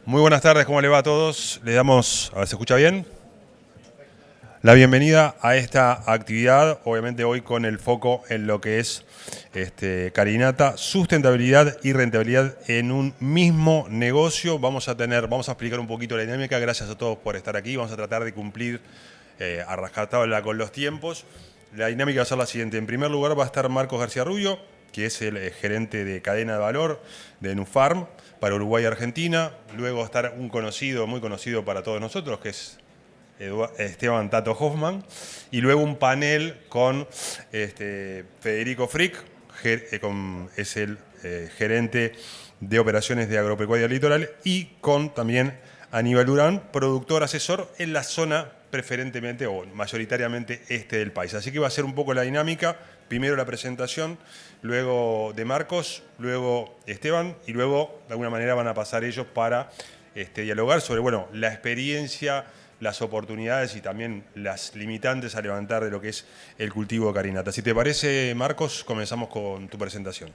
Muy buenas tardes, ¿cómo le va a todos? Le damos, a ver, ¿se escucha bien? La bienvenida a esta actividad, obviamente hoy con el foco en lo que es Carinata, sustentabilidad y rentabilidad en un mismo negocio. Vamos a explicar un poquito la dinámica. Gracias a todos por estar aquí. Vamos a tratar de cumplir a rajatabla con los tiempos. La dinámica va a ser la siguiente. En primer lugar va a estar Marcos García Rubio, que es el gerente de cadena de valor de Nufarm para Uruguay y Argentina. Luego va a estar un conocido, muy conocido para todos nosotros, que es Esteban Tato Hoffman, y luego un panel con Federico Frick, es el gerente de operaciones de Agropecuaria Litoral, y con también Aníbal Durán, productor asesor en la zona preferentemente o mayoritariamente este del país. Así que va a ser un poco la dinámica, primero la presentación, luego de Marcos, luego Esteban, y luego de alguna manera van a pasar ellos para dialogar sobre la experiencia, las oportunidades y también las limitantes a levantar de lo que es el cultivo de carinata. Si te parece, Marcos, comenzamos con tu presentación.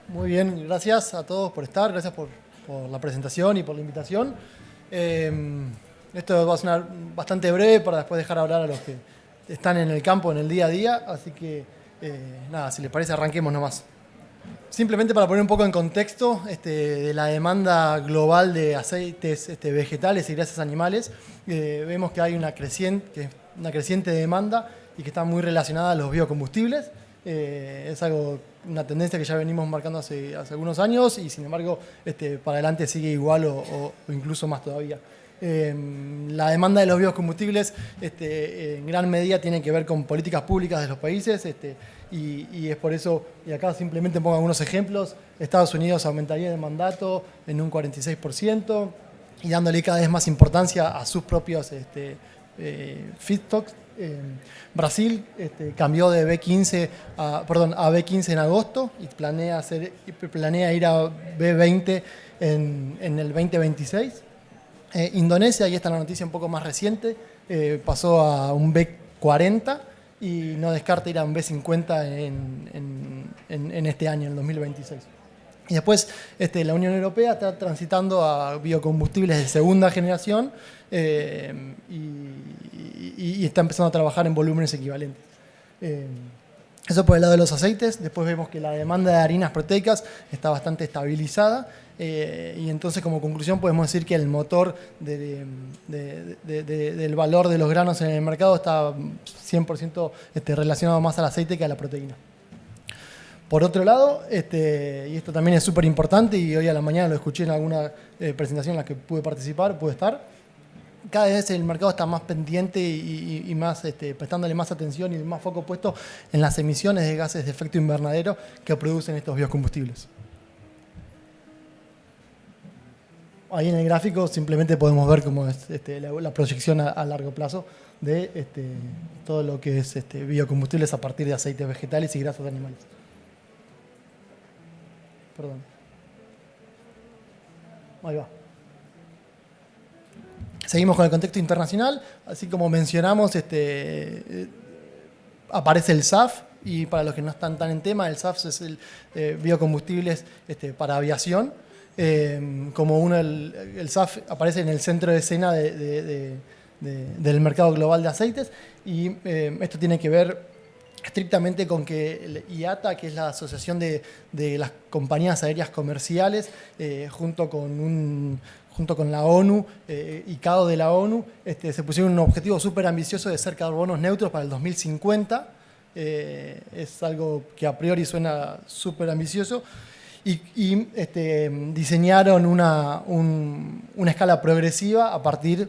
Muy bien, gracias a todos por estar, gracias por la presentación y por la invitación. Esto va a sonar bastante breve para después dejar hablar a los que están en el campo en el día a día, así que nada, si les parece arranquemos nomás. Simplemente para poner un poco en contexto de la demanda global de aceites vegetales y grasas animales, vemos que hay una creciente demanda y que está muy relacionada a los biocombustibles. Es una tendencia que ya venimos marcando hace algunos años y sin embargo para adelante sigue igual o incluso más todavía. La demanda de los biocombustibles en gran medida tiene que ver con políticas públicas de los países y es por eso, y acá simplemente pongo algunos ejemplos, Estados Unidos aumentaría el mandato en un 46% y dándole cada vez más importancia a sus propios feedstocks. Brasil cambió de B15 a B15 en agosto y planea ir a B20 en el 2026. Indonesia, y esta es la noticia un poco más reciente, pasó a un B40 y no descarta ir a un B50 en este año, en el 2026. Y después la Unión Europea está transitando a biocombustibles de segunda generación y está empezando a trabajar en volúmenes equivalentes. Eso por el lado de los aceites. Después vemos que la demanda de harinas proteicas está bastante estabilizada y entonces como conclusión podemos decir que el motor del valor de los granos en el mercado está 100% relacionado más al aceite que a la proteína. Por otro lado, y esto también es súper importante y hoy a la mañana lo escuché en alguna presentación en la que pude estar, cada vez el mercado está más pendiente y más prestándole más atención y más foco puesto en las emisiones de gases de efecto invernadero que producen estos biocombustibles. Ahí en el gráfico simplemente podemos ver cómo es la proyección a largo plazo de todo lo que es biocombustibles a partir de aceites vegetales y grasas animales. Perdón. Ahí va. Seguimos con el contexto internacional. Así como mencionamos, aparece el SAF. Y para los que no están tan en tema, el SAF es el biocombustibles para aviación. El SAF aparece en el centro de escena del mercado global de aceites. Y esto tiene que ver estrictamente con que el IATA, que es la Asociación de las Compañías Aéreas Comerciales, junto con la ONU, ICAO de la ONU, se pusieron un objetivo súper ambicioso de ser carbonos neutros para el 2050. Es algo que a priori suena súper ambicioso. Y diseñaron una escala progresiva a partir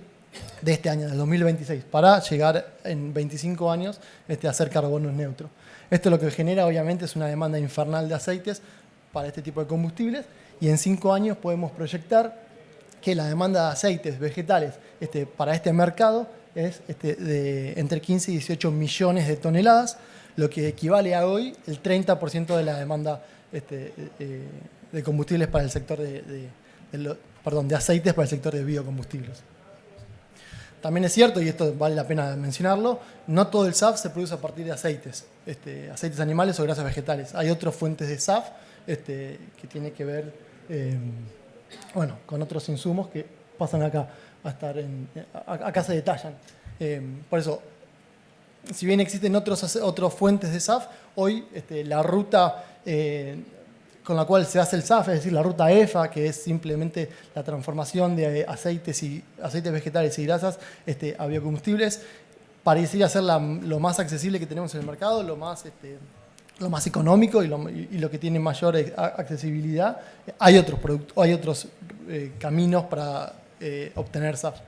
de este año, del 2026, para llegar en 25 años a ser carbono neutro. Esto lo que genera obviamente es una demanda infernal de aceites para este tipo de combustibles y en 5 años podemos proyectar que la demanda de aceites vegetales para este mercado es de entre 15 y 18 millones de toneladas, lo que equivale a hoy el 30% de la demanda de combustibles para el sector de aceites para el sector de biocombustibles. También es cierto, y esto vale la pena mencionarlo, no todo el SAF se produce a partir de aceites. aceites animales o grasas vegetales. Hay otras fuentes de SAF que tienen que ver con otros insumos que pasan acá acá se detallan. Por eso, si bien existen otras fuentes de SAF, hoy la ruta con la cual se hace el SAF, es decir, la ruta EFA, que es simplemente la transformación de aceites vegetales y grasas a biocombustibles, parecería ser lo más accesible que tenemos en el mercado, lo más económico y lo que tiene mayor accesibilidad. Hay otros productos, hay otros caminos para obtener SAF.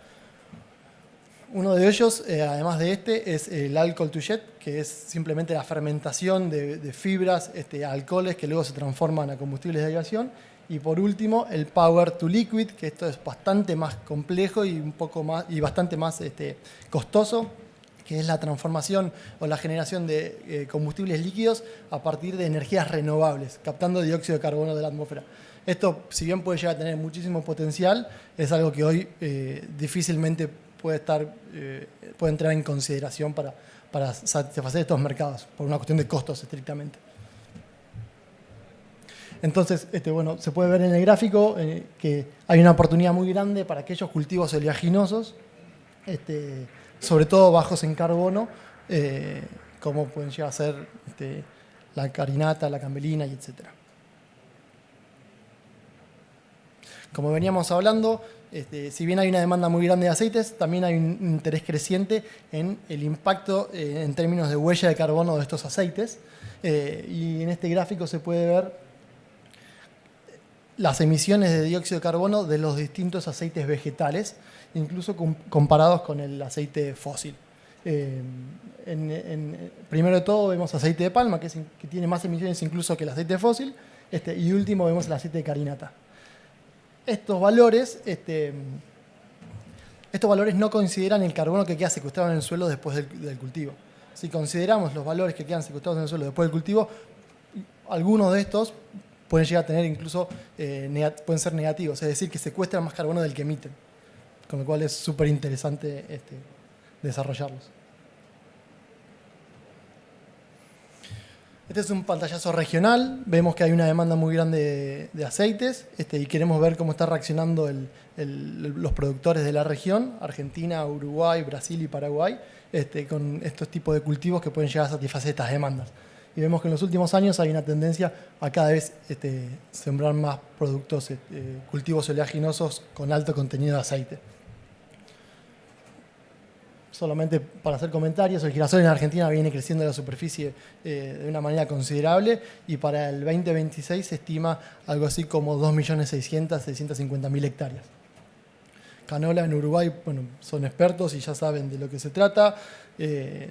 Uno de ellos, además de es el alcohol to jet, que es simplemente la fermentación de fibras, alcoholes que luego se transforman a combustibles de aviación. Y por último, el power to liquid, que esto es bastante más complejo y bastante más costoso, que es la transformación o la generación de combustibles líquidos a partir de energías renovables, captando dióxido de carbono de la atmósfera. Esto, si bien puede llegar a tener muchísimo potencial, es algo que hoy difícilmente puede entrar en consideración para satisfacer estos mercados, por una cuestión de costos estrictamente. Entonces, se puede ver en el gráfico que hay una oportunidad muy grande para aquellos cultivos oleaginosos, sobre todo bajos en carbono, como pueden llegar a ser la carinata, la camelina, y etc. Como veníamos hablando, si bien hay una demanda muy grande de aceites, también hay un interés creciente en el impacto en términos de huella de carbono de estos aceites. Y en este gráfico se puede ver las emisiones de dióxido de carbono de los distintos aceites vegetales, incluso comparados con el aceite fósil. Primero de todo vemos aceite de palma, que tiene más emisiones incluso que el aceite fósil, y último vemos el aceite de carinata. Estos valores no consideran el carbono que queda secuestrado en el suelo después del cultivo. Si consideramos los valores que quedan secuestrados en el suelo después del cultivo, algunos de estos pueden llegar a tener incluso, pueden ser negativos, es decir, que secuestran más carbono del que emiten, con lo cual es súper interesante desarrollarlos. Este es un pantallazo regional, vemos que hay una demanda muy grande de aceites y queremos ver cómo están reaccionando los productores de la región, Argentina, Uruguay, Brasil y Paraguay, con estos tipos de cultivos que pueden llegar a satisfacer estas demandas. Y vemos que en los últimos años hay una tendencia a cada vez sembrar más productos, cultivos oleaginosos con alto contenido de aceite. Solamente para hacer comentarios, el girasol en Argentina viene creciendo la superficie de una manera considerable y para el 2026 se estima algo así como 2.650.000 hectáreas. Canola en Uruguay, son expertos y ya saben de lo que se trata,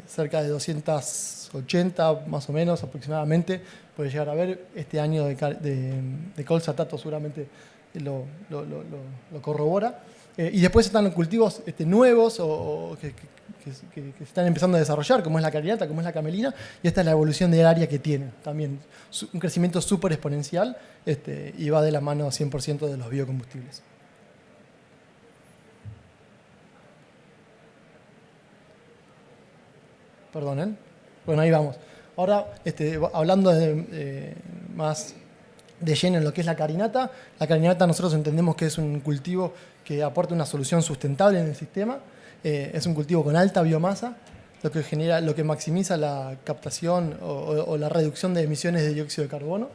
cerca de 280 más o menos aproximadamente puede llegar a ver. Este año de colza Tato seguramente lo corrobora. Y después están los cultivos nuevos o que se están empezando a desarrollar, como es la carinata, como es la camelina, y esta es la evolución del área que tiene. También un crecimiento súper exponencial y va de la mano 100% de los biocombustibles. Perdonen. Bueno, ahí vamos. Ahora, hablando más de lleno en lo que es la carinata nosotros entendemos que es un cultivo que aporta una solución sustentable en el sistema. Es un cultivo con alta biomasa, lo que maximiza la captación o la reducción de emisiones de dióxido de carbono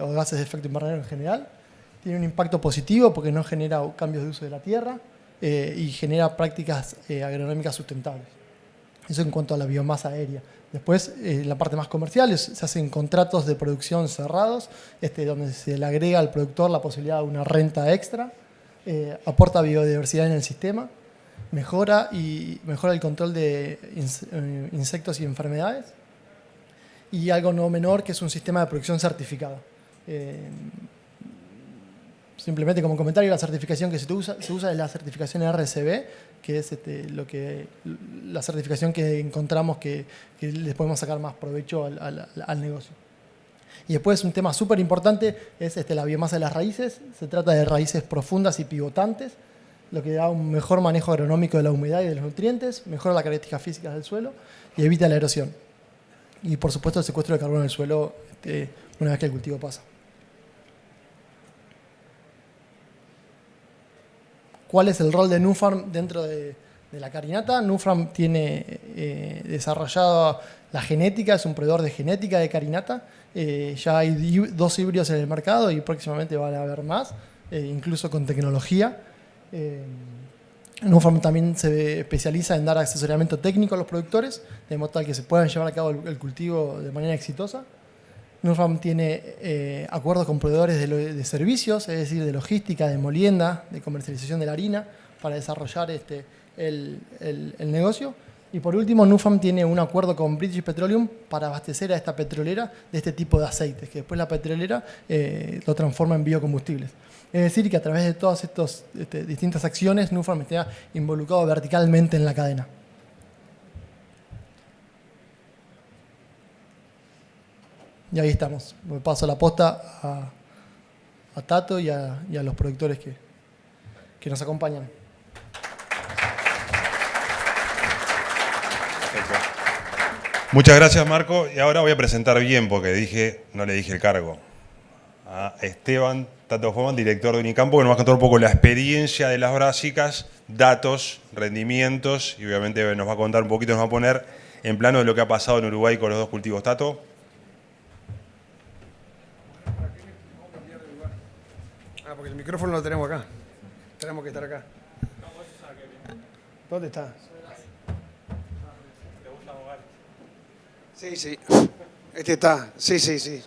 o gases de efecto invernadero en general. Tiene un impacto positivo porque no genera cambios de uso de la tierra y genera prácticas agronómicas sustentables. Eso en cuanto a la biomasa aérea. Después, la parte más comercial, se hacen contratos de producción cerrados, donde se le agrega al productor la posibilidad de una renta extra, aporta biodiversidad en el sistema, mejora el control de insectos y enfermedades, y algo no menor que es un sistema de producción certificado. Simplemente como comentario, la certificación que se usa es la certificación RCB, que es la certificación que encontramos que les podemos sacar más provecho al negocio. Y después un tema súper importante es la biomasa de las raíces. Se trata de raíces profundas y pivotantes, lo que da un mejor manejo agronómico de la humedad y de los nutrientes, mejora las características físicas del suelo y evita la erosión. y por supuesto el secuestro de carbono en el suelo una vez que el cultivo pasa. ¿Cuál es el rol de Nufarm dentro de la carinata? Nufarm tiene desarrollado la genética, es un proveedor de genética de carinata. Ya hay 2 híbridos en el mercado y próximamente van a haber más, incluso con tecnología. Nufarm también se especializa en dar asesoramiento técnico a los productores, de modo tal que se puedan llevar a cabo el cultivo de manera exitosa. Nufarm tiene acuerdos con proveedores de servicios, es decir, de logística, de molienda, de comercialización de la harina, para desarrollar el negocio. Y por último, Nufarm tiene un acuerdo con British Petroleum para abastecer a esta petrolera de este tipo de aceites, que después la petrolera lo transforma en biocombustibles. Es decir, que a través de todas estas distintas acciones, Nufarm está involucrado verticalmente en la cadena. Y ahí estamos. Me paso la posta a Tato y a los productores que nos acompañan. Muchas gracias, Marco. Y ahora voy a presentar bien, porque no le dije el cargo. A Esteban Tato Foman, director de Unicampo, que nos va a contar un poco la experiencia de las brásicas, datos, rendimientos, y obviamente nos va a contar un poquito, nos va a poner en plano de lo que ha pasado en Uruguay con los 2 cultivos. Tato. Porque el micrófono lo tenemos acá. Tenemos que estar acá. ¿Dónde está? Sí. Este está. Sí.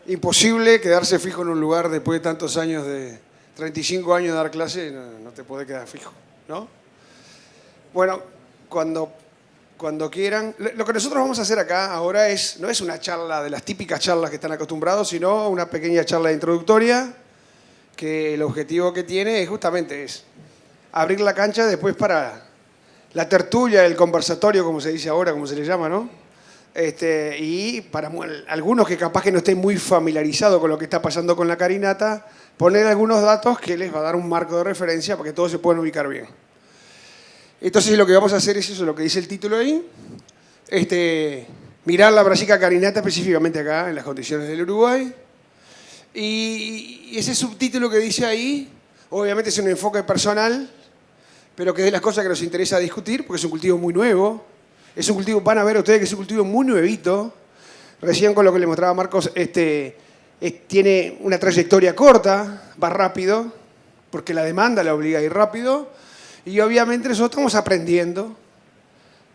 Imposible quedarse fijo en un lugar después de tantos años 35 años de dar clase, no te podés quedar fijo, ¿no? Bueno, cuando quieran. Lo que nosotros vamos a hacer acá ahora no es una charla de las típicas charlas que están acostumbrados, sino una pequeña charla introductoria, que el objetivo que tiene justamente es abrir la cancha después para la tertulia, el conversatorio, como se dice ahora, como se le llama, ¿no? Y para algunos que capaz que no estén muy familiarizados con lo que está pasando con la carinata, poner algunos datos que les va a dar un marco de referencia para que todos se puedan ubicar bien. Entonces lo que vamos a hacer es eso, lo que dice el título ahí, mirar la brassica carinata específicamente acá, en las condiciones del Uruguay. Y ese subtítulo que dice ahí, obviamente es un enfoque personal, pero que es de las cosas que nos interesa discutir, porque es un cultivo muy nuevo. Es un cultivo, van a ver ustedes que es un cultivo muy nuevito. Recién con lo que le mostraba Marcos, tiene una trayectoria corta, va rápido, porque la demanda la obliga a ir rápido. Y obviamente nosotros estamos aprendiendo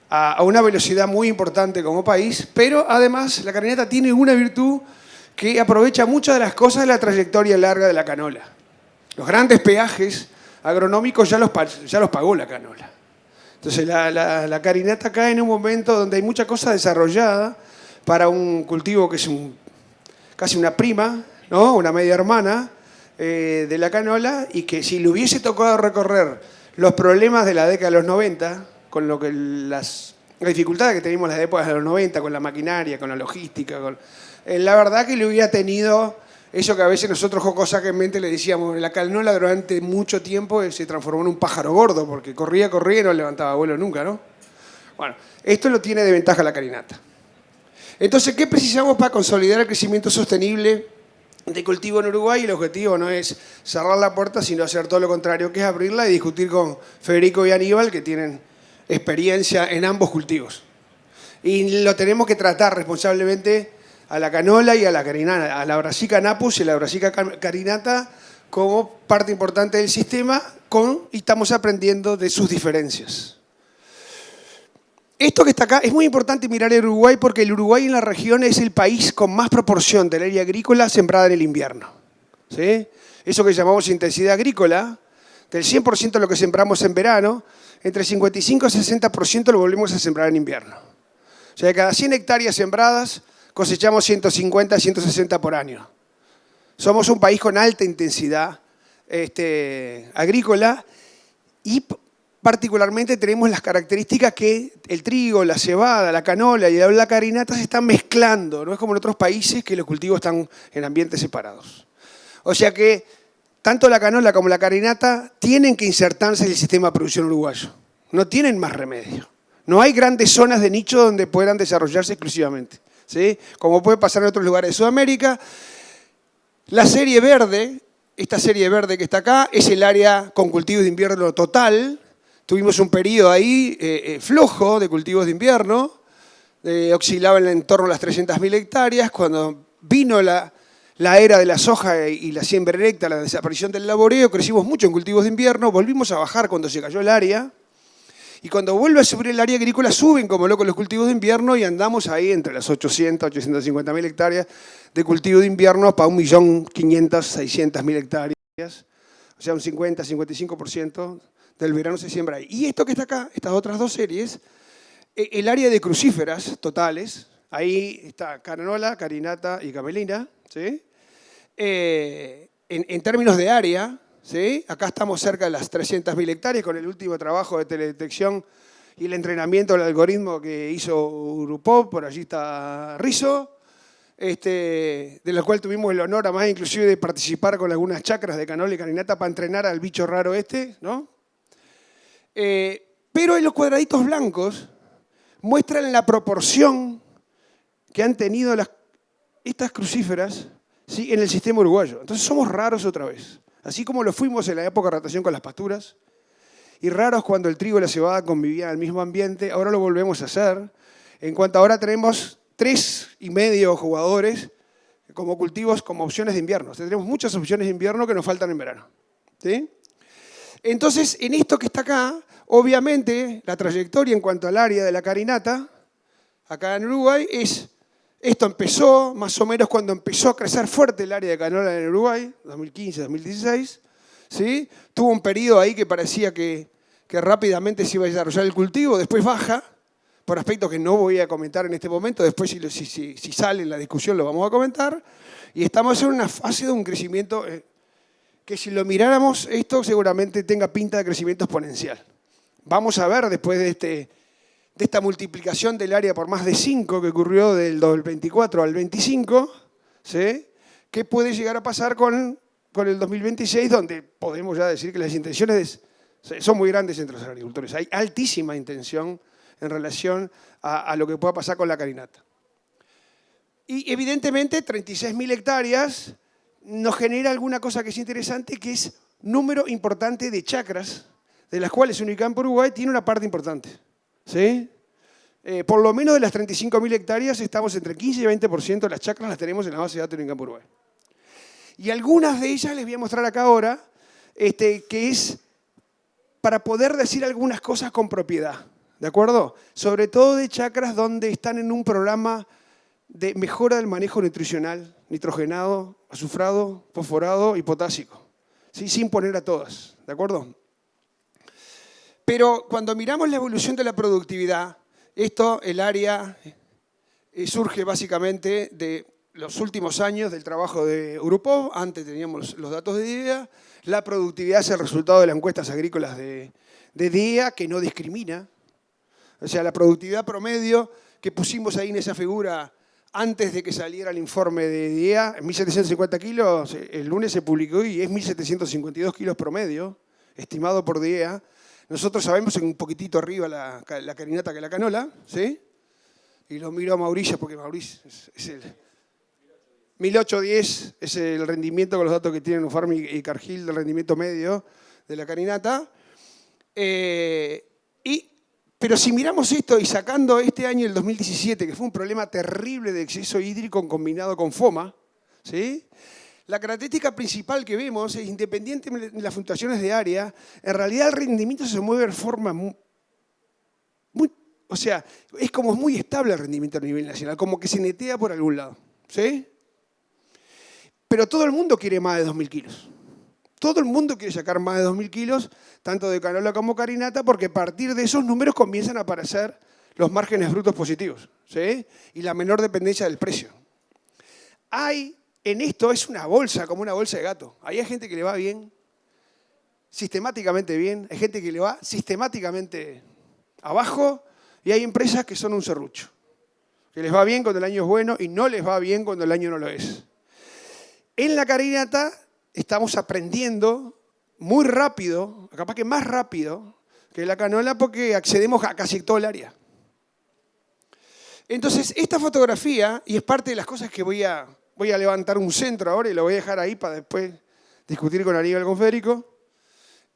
a una velocidad muy importante como país, pero además la carinata tiene una virtud que aprovecha muchas de las cosas de la trayectoria larga de la canola. Los grandes peajes agronómicos ya los pagó la canola. Entonces la carinata cae en un momento donde hay mucha cosa desarrollada para un cultivo que es casi una prima, ¿no? Una media hermana de la canola, y que si le hubiese tocado recorrer los problemas de la década de los 90, con lo que las dificultades que teníamos en las épocas de los 90, con la maquinaria, con la logística, la verdad que le hubiera tenido eso que a veces nosotros jocosamente le decíamos, la canola durante mucho tiempo se transformó en un pájaro gordo, porque corría y no levantaba vuelo nunca, ¿no? Bueno, esto lo tiene de ventaja la carinata. Entonces, ¿qué precisamos para consolidar el crecimiento sostenible de cultivo en Uruguay? El objetivo no es cerrar la puerta, sino hacer todo lo contrario, que es abrirla y discutir con Federico y Aníbal, que tienen experiencia en ambos cultivos. Y lo tenemos que tratar responsablemente a la canola y a la carinata, a la brassica napus y a la brassica carinata como parte importante del sistema, y estamos aprendiendo de sus diferencias. Esto que está acá es muy importante mirar el Uruguay, porque el Uruguay en la región es el país con más proporción del área agrícola sembrada en el invierno. ¿Sí? Eso que llamamos intensidad agrícola, del 100% de lo que sembramos en verano, entre 55 y 60% lo volvemos a sembrar en invierno. O sea, de cada 100 hectáreas sembradas, cosechamos 150, 160 por año. Somos un país con alta intensidad agrícola, y particularmente tenemos las características que el trigo, la cebada, la canola y la carinata se están mezclando. No es como en otros países que los cultivos están en ambientes separados. O sea que tanto la canola como la carinata tienen que insertarse en el sistema de producción uruguayo. No tienen más remedio. No hay grandes zonas de nicho donde puedan desarrollarse exclusivamente, ¿sí? Como puede pasar en otros lugares de Sudamérica. La serie verde, esta serie verde que está acá, es el área con cultivos de invierno total. Tuvimos un periodo ahí flojo de cultivos de invierno, oscilaban en torno a las 300.000 hectáreas. Cuando vino la era de la soja y la siembra directa, la desaparición del laboreo, crecimos mucho en cultivos de invierno, volvimos a bajar cuando se cayó el área. Y cuando vuelve a subir el área agrícola, suben como locos los cultivos de invierno y andamos ahí entre las 850.000 hectáreas de cultivo de invierno para 1.500.000, 600.000 hectáreas. O sea, un 50-55% del verano se siembra ahí. Y esto que está acá, estas otras dos series, el área de crucíferas totales, ahí está canola, carinata y camelina, ¿sí? En términos de área, ¿sí? Acá estamos cerca de las 300.000 hectáreas con el último trabajo de teledetección y el entrenamiento del algoritmo que hizo Urupov, por allí está Rizzo, de la cual tuvimos el honor además inclusive de participar con algunas chacras de canola y carinata para entrenar al bicho raro ¿no? Pero en los cuadraditos blancos muestran la proporción que han tenido estas crucíferas, ¿sí? En el sistema uruguayo. Entonces somos raros otra vez. Así como lo fuimos en la época de rotación con las pasturas, y raros cuando el trigo y la cebada convivían en el mismo ambiente, ahora lo volvemos a hacer. En cuanto ahora tenemos 3,5 jugadores como cultivos, como opciones de invierno. O sea, tenemos muchas opciones de invierno que nos faltan en verano, ¿sí? Entonces, en esto que está acá, obviamente, la trayectoria en cuanto al área de la carinata, acá en Uruguay, esto empezó más o menos cuando empezó a crecer fuerte el área de canola en Uruguay, 2015, 2016, ¿sí? Tuvo un periodo ahí que parecía que rápidamente se iba a desarrollar el cultivo, después baja, por aspectos que no voy a comentar en este momento, después si sale en la discusión lo vamos a comentar, y estamos en una fase de un crecimiento que si lo miráramos, esto seguramente tenga pinta de crecimiento exponencial. Vamos a ver después de esta multiplicación del área por más de 5 que ocurrió del 24 al 25, ¿sí? ¿Qué puede llegar a pasar con el 2026, donde podemos ya decir que las intenciones son muy grandes entre los agricultores? Hay altísima intención en relación a lo que pueda pasar con la carinata. Y evidentemente 36.000 hectáreas nos genera alguna cosa que es interesante, que es número importante de chacras, de las cuales Unicampo Uruguay tiene una parte importante, ¿sí? Por lo menos de las 35.000 hectáreas estamos entre 15 y 20% de las chacras las tenemos en la base de datos de Unicampo Uruguay. Y algunas de ellas les voy a mostrar acá ahora, que es para poder decir algunas cosas con propiedad, ¿de acuerdo? Sobre todo de chacras donde están en un programa de mejora del manejo nutricional, nitrogenado, azufrado, fosforado y potásico, ¿sí? Sin poner a todas, ¿de acuerdo? Pero cuando miramos la evolución de la productividad, el área surge básicamente de los últimos años del trabajo de Urupov. Antes teníamos los datos de DIEA. La productividad es el resultado de las encuestas agrícolas de DIEA, que no discrimina. O sea, la productividad promedio que pusimos ahí en esa figura antes de que saliera el informe de DIEA, 1.750 kilos, el lunes se publicó y es 1.752 kilos promedio, estimado por DIEA. Nosotros sabemos un poquitito arriba la carinata que la canola, ¿sí? Y lo miro a Mauricio, porque Mauricio es el 1.810, es el rendimiento con los datos que tienen Ufarm y Cargill del rendimiento medio de la carinata. Pero si miramos esto y sacando este año, el 2017, que fue un problema terrible de exceso hídrico combinado con FOMA, ¿sí? La característica principal que vemos es, independiente de las fluctuaciones de área, en realidad el rendimiento se mueve de forma o sea, es como muy estable el rendimiento a nivel nacional, como que se netea por algún lado, ¿sí? Pero todo el mundo quiere más de 2.000 kilos. Todo el mundo quiere sacar más de 2.000 kilos, tanto de canola como carinata, porque a partir de esos números comienzan a aparecer los márgenes brutos positivos, ¿sí? Y la menor dependencia del precio. En esto es una bolsa, como una bolsa de gato. Ahí hay gente que le va bien, sistemáticamente bien, hay gente que le va sistemáticamente abajo, y hay empresas que son un serrucho, que les va bien cuando el año es bueno y no les va bien cuando el año no lo es. En la carinata estamos aprendiendo muy rápido, capaz que más rápido que la canola, porque accedemos a casi todo el área. Entonces, esta fotografía, y es parte de las cosas que voy a levantar un centro ahora y lo voy a dejar ahí para después discutir con Aníbal, con Federico.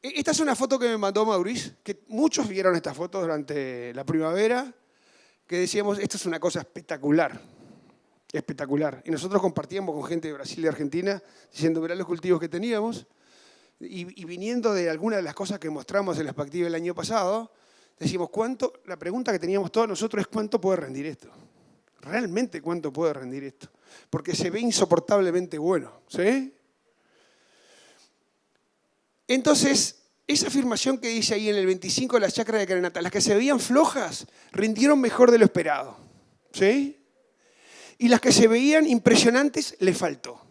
Esta es una foto que me mandó Maurice, que muchos vieron esta foto durante la primavera, que decíamos, esto es una cosa espectacular, espectacular. Y nosotros compartíamos con gente de Brasil y Argentina, diciendo, mirá los cultivos que teníamos, y viniendo de algunas de las cosas que mostramos en la perspectiva del año pasado, decimos, la pregunta que teníamos todos nosotros es, ¿cuánto puede rendir esto? ¿Realmente cuánto puede rendir esto? Porque se ve insoportablemente bueno, ¿sí? Entonces, esa afirmación que dice ahí en el 25 de las chacras de carinata, las que se veían flojas, rindieron mejor de lo esperado, ¿sí? Y las que se veían impresionantes, le faltó.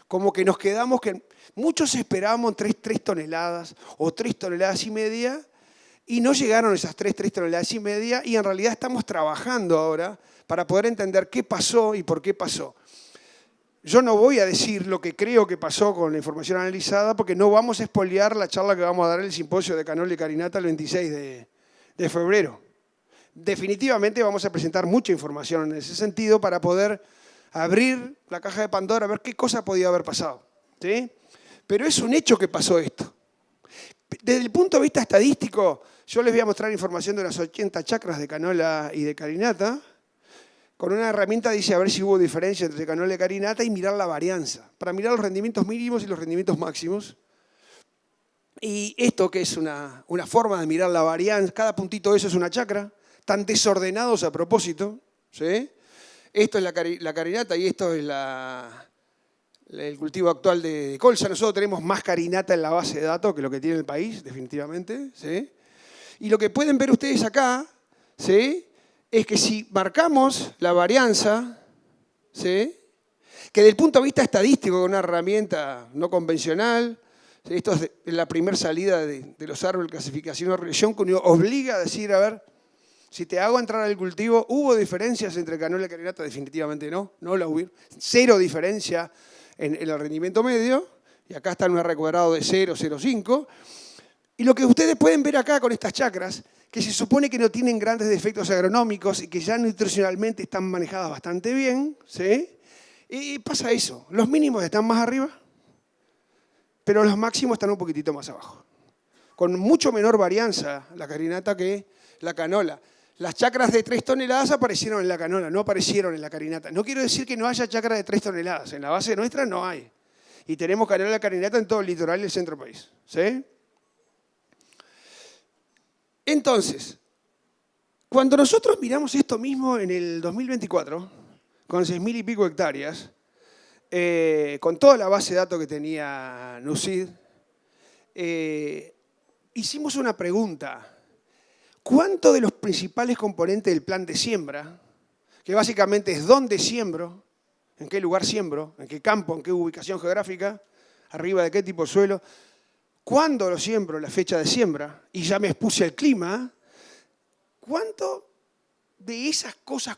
Como que nos quedamos, que muchos esperábamos 3 toneladas o 3 toneladas y media, y no llegaron esas 3 toneladas y media, y en realidad estamos trabajando ahora para poder entender qué pasó y por qué pasó. Yo no voy a decir lo que creo que pasó con la información analizada, porque no vamos a espolear la charla que vamos a dar en el simposio de canola y carinata el 26 de febrero. Definitivamente vamos a presentar mucha información en ese sentido para poder abrir la caja de Pandora, a ver qué cosa podía haber pasado, ¿sí? Pero es un hecho que pasó esto. Desde el punto de vista estadístico, yo les voy a mostrar información de unas 80 chacras de canola y de carinata. Con una herramienta dice a ver si hubo diferencia entre canola y carinata y mirar la varianza, para mirar los rendimientos mínimos y los rendimientos máximos. Y esto que es una forma de mirar la varianza, cada puntito de eso es una chacra, tan desordenados a propósito, ¿sí? Esto es la carinata y esto es el cultivo actual de colza. Nosotros tenemos más carinata en la base de datos que lo que tiene el país, definitivamente, ¿sí? Y lo que pueden ver ustedes acá, ¿sí?, es que si marcamos la varianza, ¿sí?, que desde el punto de vista estadístico, con una herramienta no convencional, ¿sí?, esto es la primera salida de los árboles de clasificación o región, que uno obliga a decir, a ver, si te hago entrar al cultivo, ¿hubo diferencias entre canola y carinata? Definitivamente no, no la hubo. 0 diferencia en el rendimiento medio, y acá está un recuadrado de 0, 0,5. Y lo que ustedes pueden ver acá con estas chacras, que se supone que no tienen grandes defectos agronómicos y que ya nutricionalmente están manejadas bastante bien, ¿sí? Y pasa eso, los mínimos están más arriba, pero los máximos están un poquitito más abajo. Con mucho menor varianza la carinata que la canola. Las chacras de 3 toneladas aparecieron en la canola, no aparecieron en la carinata. No quiero decir que no haya chacras de 3 toneladas, en la base nuestra no hay. Y tenemos canola y carinata en todo el litoral del centro del país, ¿sí? Entonces, cuando nosotros miramos esto mismo en el 2024, con 6.000 y pico hectáreas, con toda la base de datos que tenía NUCID, hicimos una pregunta. ¿Cuánto de los principales componentes del plan de siembra, que básicamente es dónde siembro, en qué lugar siembro, en qué campo, en qué ubicación geográfica, arriba de qué tipo de suelo, cuándo lo siembro, la fecha de siembra, y ya me expuse al clima, cuánto de esas cosas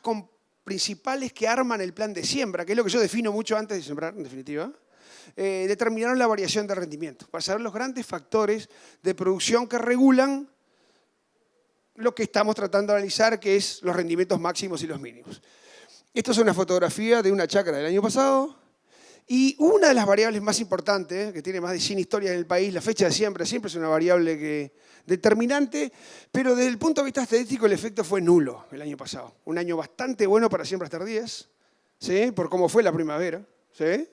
principales que arman el plan de siembra, que es lo que yo defino mucho antes de sembrar, en definitiva, determinaron la variación de rendimiento, para saber los grandes factores de producción que regulan lo que estamos tratando de analizar, que es los rendimientos máximos y los mínimos. Esto es una fotografía de una chacra del año pasado, y una de las variables más importantes, que tiene más de 100 historias en el país, la fecha de siembra siempre es una variable determinante, pero desde el punto de vista estadístico el efecto fue nulo el año pasado. Un año bastante bueno para siembras tardías, ¿sí?, por cómo fue la primavera, ¿sí?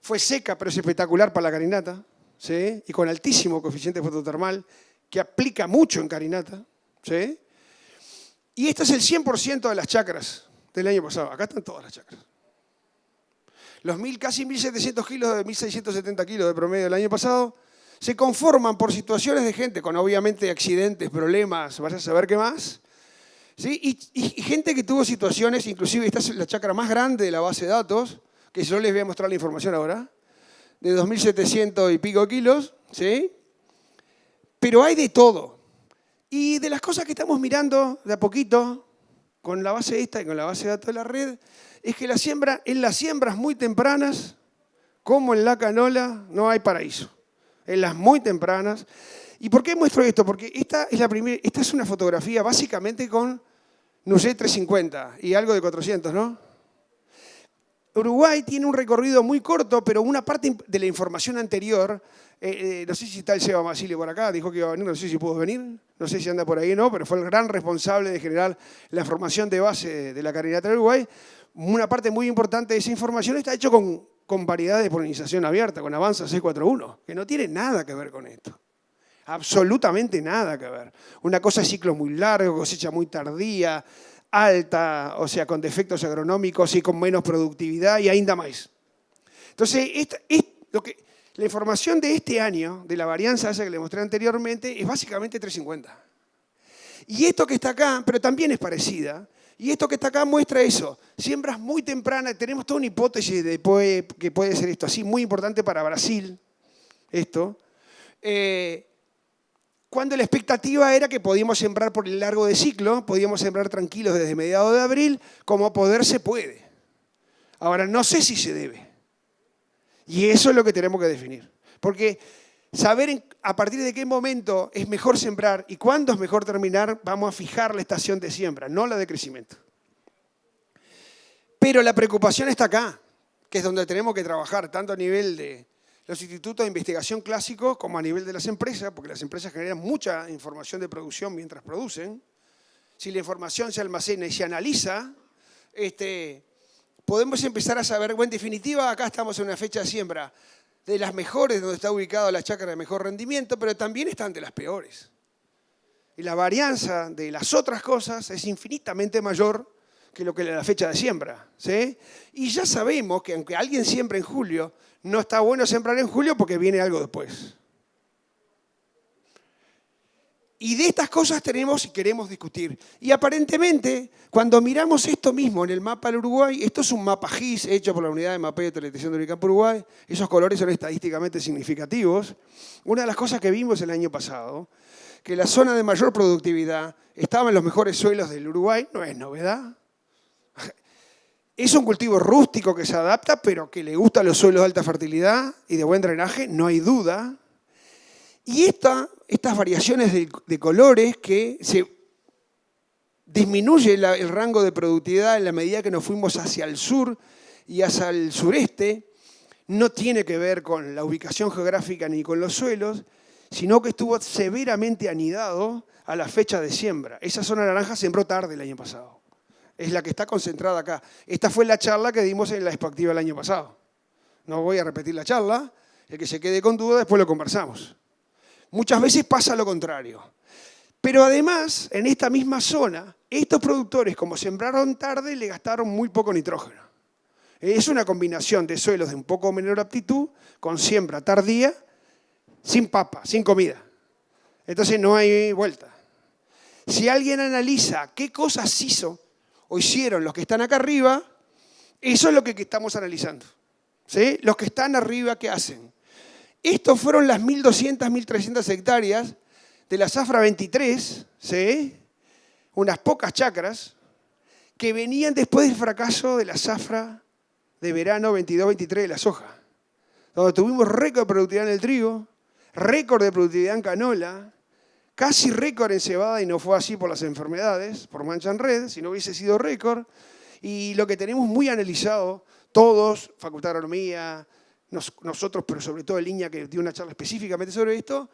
Fue seca, pero es espectacular para la carinata, ¿sí?, y con altísimo coeficiente fototermal, que aplica mucho en carinata, ¿sí? Y esto es el 100% de las chacras del año pasado. Acá están todas las chacras. Los casi 1.700 kilos de 1.670 kilos de promedio del año pasado se conforman por situaciones de gente con obviamente accidentes, problemas, vaya a saber qué más, ¿sí? Y gente que tuvo situaciones, inclusive esta es la chacra más grande de la base de datos, que yo les voy a mostrar la información ahora, de 2.700 y pico kilos, ¿sí? Pero hay de todo. Y de las cosas que estamos mirando de a poquito, con la base esta y con la base de datos de la red, es que en las siembras muy tempranas, como en la canola, no hay paraíso. En las muy tempranas. ¿Y por qué muestro esto? Porque esta es una fotografía básicamente con Nusé 350 y algo de 400, ¿no? Uruguay tiene un recorrido muy corto, pero una parte de la información anterior, no sé si está el Seba Masilio por acá, dijo que iba a venir, no sé si pudo venir, no sé si anda por ahí o no, pero fue el gran responsable de generar la información de base de la carinata de Uruguay. Una parte muy importante de esa información está hecho con variedades de polinización abierta, con Avanza 641, que no tiene nada que ver con esto. Absolutamente nada que ver. Una cosa es ciclo muy largo, cosecha muy tardía, alta, o sea, con defectos agronómicos y con menos productividad y ainda más. Entonces, la información de este año, de la varianza esa que le mostré anteriormente, es básicamente 350. Y esto que está acá, pero también es parecida, y esto que está acá muestra eso. Siembras muy tempranas, tenemos toda una hipótesis de que puede ser esto así, muy importante para Brasil, esto. Cuando la expectativa era que podíamos sembrar por el largo de ciclo, podíamos sembrar tranquilos desde mediados de abril, como poder se puede. Ahora, no sé si se debe. Y eso es lo que tenemos que definir. Porque saber a partir de qué momento es mejor sembrar y cuándo es mejor terminar, vamos a fijar la estación de siembra, no la de crecimiento. Pero la preocupación está acá, que es donde tenemos que trabajar, tanto a nivel de los institutos de investigación clásicos como a nivel de las empresas, porque las empresas generan mucha información de producción mientras producen. Si la información se almacena y se analiza, podemos empezar a saber, en definitiva, acá estamos en una fecha de siembra de las mejores, donde está ubicada la chacra de mejor rendimiento, pero también están de las peores. Y la varianza de las otras cosas es infinitamente mayor que lo que la fecha de siembra, ¿sí? Y ya sabemos que aunque alguien siembra en julio, no está bueno sembrar en julio porque viene algo después. Y de estas cosas tenemos y queremos discutir. Y aparentemente, cuando miramos esto mismo en el mapa del Uruguay, esto es un mapa GIS hecho por la Unidad de Mapeo y Teledetección de Unicamp Uruguay, esos colores son estadísticamente significativos. Una de las cosas que vimos el año pasado, que la zona de mayor productividad estaba en los mejores suelos del Uruguay, no es novedad. Es un cultivo rústico que se adapta, pero que le gustan los suelos de alta fertilidad y de buen drenaje, no hay duda. Y estas variaciones de colores que se disminuye el rango de productividad en la medida que nos fuimos hacia el sur y hacia el sureste, no tiene que ver con la ubicación geográfica ni con los suelos, sino que estuvo severamente anidado a la fecha de siembra. Esa zona naranja sembró tarde el año pasado. Es la que está concentrada acá. Esta fue la charla que dimos en la expectativa el año pasado. No voy a repetir la charla. El que se quede con duda, después lo conversamos. Muchas veces pasa lo contrario. Pero además, en esta misma zona, estos productores, como sembraron tarde, le gastaron muy poco nitrógeno. Es una combinación de suelos de un poco menor aptitud, con siembra tardía, sin papa, sin comida. Entonces no hay vuelta. Si alguien analiza qué cosas hizo o hicieron los que están acá arriba, eso es lo que estamos analizando. ¿Sí? Los que están arriba, ¿qué hacen? Estos fueron las 1.200, 1.300 hectáreas de la zafra 23, ¿sí? Unas pocas chacras, que venían después del fracaso de la zafra de verano 22-23 de la soja, donde tuvimos récord de productividad en el trigo, récord de productividad en canola, casi récord en cebada, y no fue así por las enfermedades, por mancha en red, si no hubiese sido récord. Y lo que tenemos muy analizado, todos, Facultad de Agronomía, nosotros, pero sobre todo el INEA, que dio una charla específicamente sobre esto,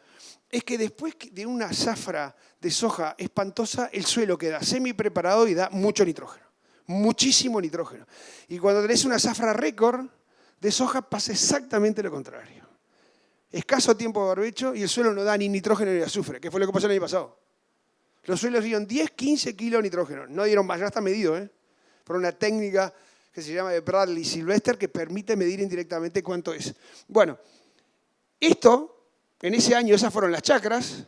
es que después de una zafra de soja espantosa, el suelo queda semi-preparado y da mucho nitrógeno, muchísimo nitrógeno. Y cuando tenés una zafra récord de soja, pasa exactamente lo contrario. Escaso tiempo de barbecho y el suelo no da ni nitrógeno ni azufre, que fue lo que pasó el año pasado. Los suelos dieron 10, 15 kilos de nitrógeno, no dieron más, ya está medido, por una técnica que se llama de Bradley Sylvester, que permite medir indirectamente cuánto es. Bueno, esto, en ese año, esas fueron las chacras.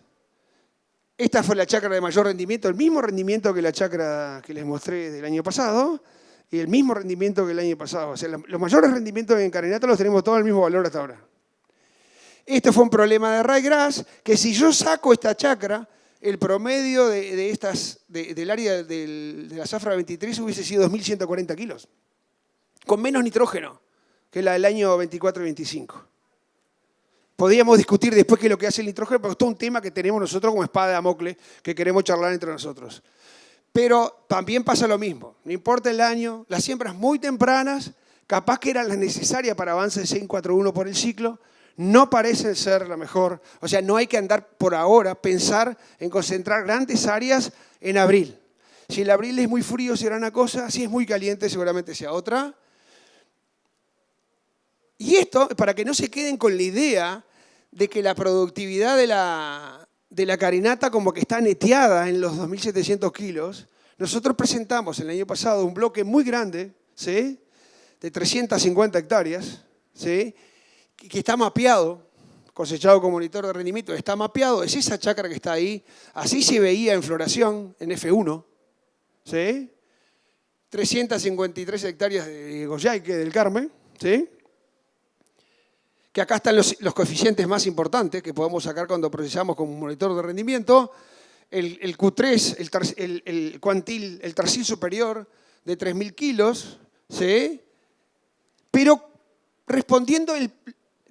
Esta fue la chacra de mayor rendimiento, el mismo rendimiento que la chacra que les mostré del año pasado, y el mismo rendimiento que el año pasado. O sea, los mayores rendimientos en carinata los tenemos todos al mismo valor hasta ahora. Este fue un problema de ryegrass, que si yo saco esta chacra, el promedio del área de la zafra 23 hubiese sido 2.140 kilos, con menos nitrógeno que la del año 24 y 25. Podríamos discutir después qué es lo que hace el nitrógeno, pero es todo un tema que tenemos nosotros como espada de Damocles, que queremos charlar entre nosotros. Pero también pasa lo mismo, no importa el año, las siembras muy tempranas, capaz que eran las necesarias para avance de 641 por el ciclo, no parecen ser la mejor. O sea, no hay que andar por ahora, pensar en concentrar grandes áreas en abril. Si el abril es muy frío será una cosa, si es muy caliente seguramente sea otra. Y esto, para que no se queden con la idea de que la productividad de la carinata como que está neteada en los 2.700 kilos, nosotros presentamos el año pasado un bloque muy grande, ¿sí?, de 350 hectáreas, ¿sí?, que está mapeado, cosechado con monitor de rendimiento, está mapeado, es esa chacra que está ahí, así se veía en floración, en F1, ¿sí?, 353 hectáreas de Goyaique del Carmen, ¿sí?, que acá están los coeficientes más importantes que podemos sacar cuando procesamos con un monitor de rendimiento. El Q3, el cuantil, el tercil superior de 3.000 kilos, ¿sí? Pero respondiendo,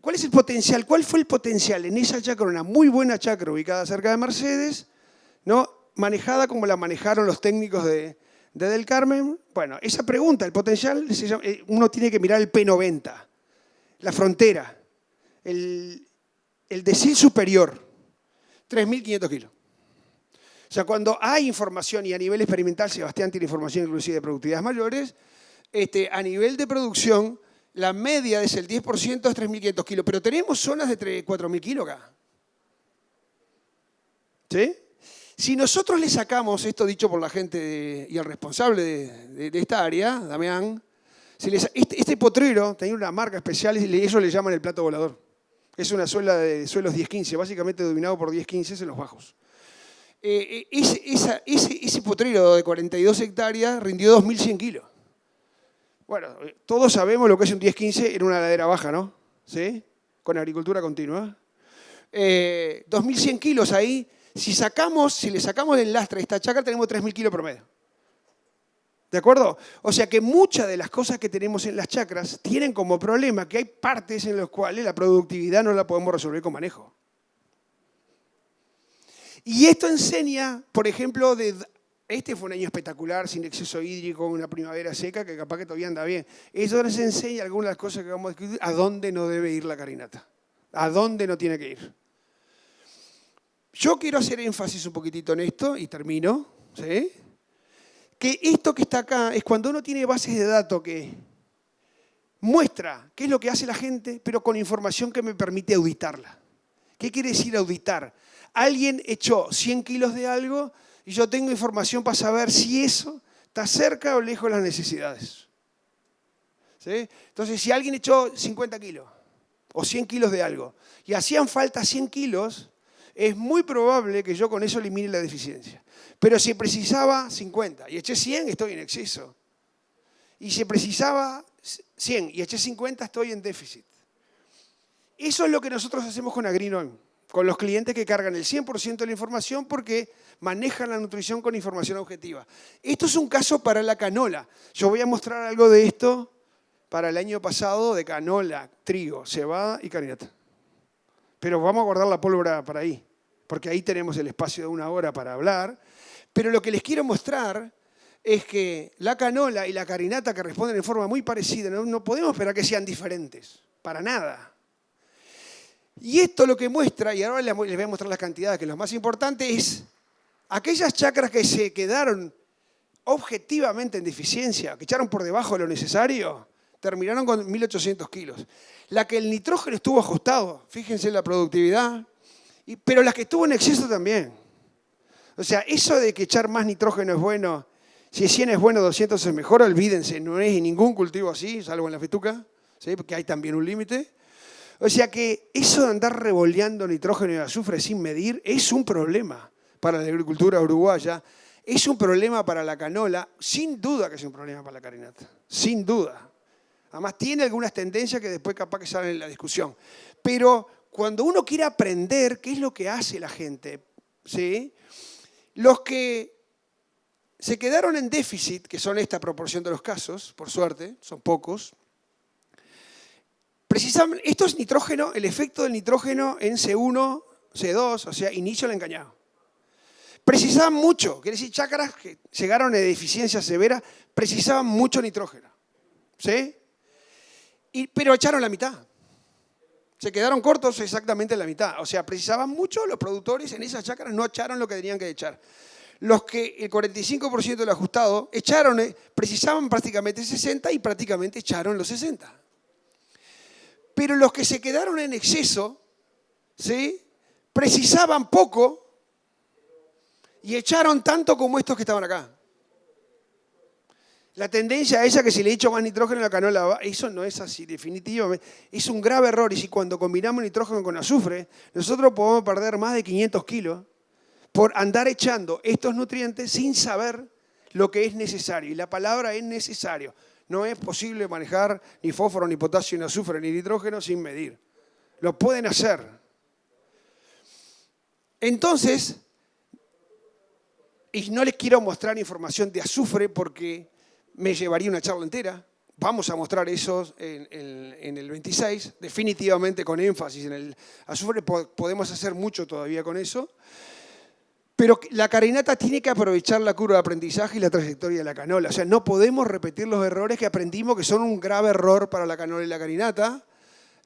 ¿cuál es el potencial? ¿Cuál fue el potencial en esa chacra, una muy buena chacra ubicada cerca de Mercedes, ¿no?, manejada como la manejaron los técnicos de Del Carmen? Bueno, esa pregunta, el potencial, uno tiene que mirar el P90, la frontera. El decil superior, 3.500 kilos. O sea, cuando hay información, y a nivel experimental Sebastián tiene información inclusive de productividades mayores, a nivel de producción, la media es el 10%, es 3.500 kilos, pero tenemos zonas de 4.000 kilos acá. ¿Sí? Si nosotros le sacamos, esto dicho por la gente y el responsable de esta área, Damián, este potrero tenía una marca especial y ellos le llaman el plato volador. Es una suela de suelos 10-15, básicamente dominado por 10-15 en los bajos. Ese potrero de 42 hectáreas rindió 2.100 kilos. Bueno, todos sabemos lo que es un 10-15 en una ladera baja, ¿no? ¿Sí? Con agricultura continua. 2.100 kilos ahí. Si le sacamos del lastre a esta chacra, tenemos 3.000 kilos promedio. ¿De acuerdo? O sea que muchas de las cosas que tenemos en las chacras tienen como problema que hay partes en las cuales la productividad no la podemos resolver con manejo. Y esto enseña, por ejemplo, este fue un año espectacular, sin exceso hídrico, una primavera seca, que capaz que todavía anda bien. Eso nos enseña algunas de las cosas que vamos a discutir, a dónde no debe ir la carinata, a dónde no tiene que ir. Yo quiero hacer énfasis un poquitito en esto, y termino, ¿sí?, que esto que está acá es cuando uno tiene bases de datos que muestra qué es lo que hace la gente, pero con información que me permite auditarla. ¿Qué quiere decir auditar? Alguien echó 100 kilos de algo y yo tengo información para saber si eso está cerca o lejos de las necesidades. ¿Sí? Entonces, si alguien echó 50 kilos o 100 kilos de algo y hacían falta 100 kilos, es muy probable que yo con eso elimine la deficiencia. Pero si precisaba 50 y eché 100, estoy en exceso. Y si precisaba 100 y eché 50, estoy en déficit. Eso es lo que nosotros hacemos con Agrinon, con los clientes que cargan el 100% de la información porque manejan la nutrición con información objetiva. Esto es un caso para la canola. Yo voy a mostrar algo de esto para el año pasado de canola, trigo, cebada y carinata. Pero vamos a guardar la pólvora para ahí, porque ahí tenemos el espacio de 1 hora para hablar. Pero lo que les quiero mostrar es que la canola y la carinata, que responden en forma muy parecida, no podemos esperar que sean diferentes, para nada. Y esto lo que muestra, y ahora les voy a mostrar las cantidades, que lo más importante es aquellas chacras que se quedaron objetivamente en deficiencia, que echaron por debajo de lo necesario, terminaron con 1.800 kilos. La que el nitrógeno estuvo ajustado, fíjense en la productividad, pero las que estuvo en exceso también. O sea, eso de que echar más nitrógeno es bueno, si 100 es bueno, 200 es mejor, olvídense, no es ningún cultivo así, salvo en la fetuca, ¿sí?, porque hay también un límite. O sea que eso de andar revoleando nitrógeno y azufre sin medir es un problema para la agricultura uruguaya, es un problema para la canola, sin duda que es un problema para la carinata, sin duda. Además tiene algunas tendencias que después capaz que salen en la discusión. Pero cuando uno quiere aprender qué es lo que hace la gente, ¿sí?, los que se quedaron en déficit, que son esta proporción de los casos, por suerte, son pocos, precisamente, esto es nitrógeno, el efecto del nitrógeno en C1, C2, o sea, inicio del engañado. precisaban mucho, quiere decir, chácaras que llegaron a deficiencia severa, precisaban mucho nitrógeno. ¿Sí? Pero echaron la mitad. Se quedaron cortos exactamente la mitad. O sea, precisaban mucho, los productores en esas chácaras no echaron lo que tenían que echar. Los que el 45% del ajustado echaron, precisaban prácticamente 60 y prácticamente echaron los 60. Pero los que se quedaron en exceso, ¿sí? Precisaban poco y echaron tanto como estos que estaban acá. La tendencia es que si le echo más nitrógeno a la canola, eso no es así, definitivamente. Es un grave error y si cuando combinamos nitrógeno con azufre, nosotros podemos perder más de 500 kilos por andar echando estos nutrientes sin saber lo que es necesario. Y la palabra es necesario. No es posible manejar ni fósforo, ni potasio, ni azufre, ni nitrógeno sin medir. Lo pueden hacer. Entonces, y no les quiero mostrar información de azufre porque me llevaría una charla entera. Vamos a mostrar eso en el 26, definitivamente con énfasis en el azufre. Podemos hacer mucho todavía con eso. Pero la carinata tiene que aprovechar la curva de aprendizaje y la trayectoria de la canola. O sea, no podemos repetir los errores que aprendimos, que son un grave error para la canola y la carinata.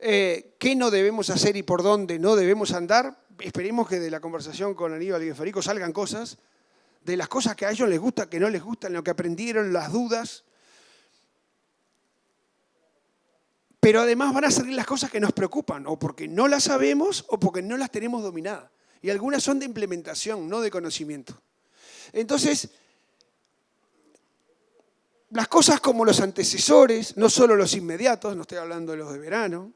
¿Qué no debemos hacer y por dónde no debemos andar? Esperemos que de la conversación con Aníbal y Federico salgan cosas, de las cosas que a ellos les gustan, que no les gustan, lo que aprendieron, las dudas. Pero además van a salir las cosas que nos preocupan, o porque no las sabemos o porque no las tenemos dominadas. Y algunas son de implementación, no de conocimiento. Entonces, las cosas como los antecesores, no solo los inmediatos, no estoy hablando de los de verano,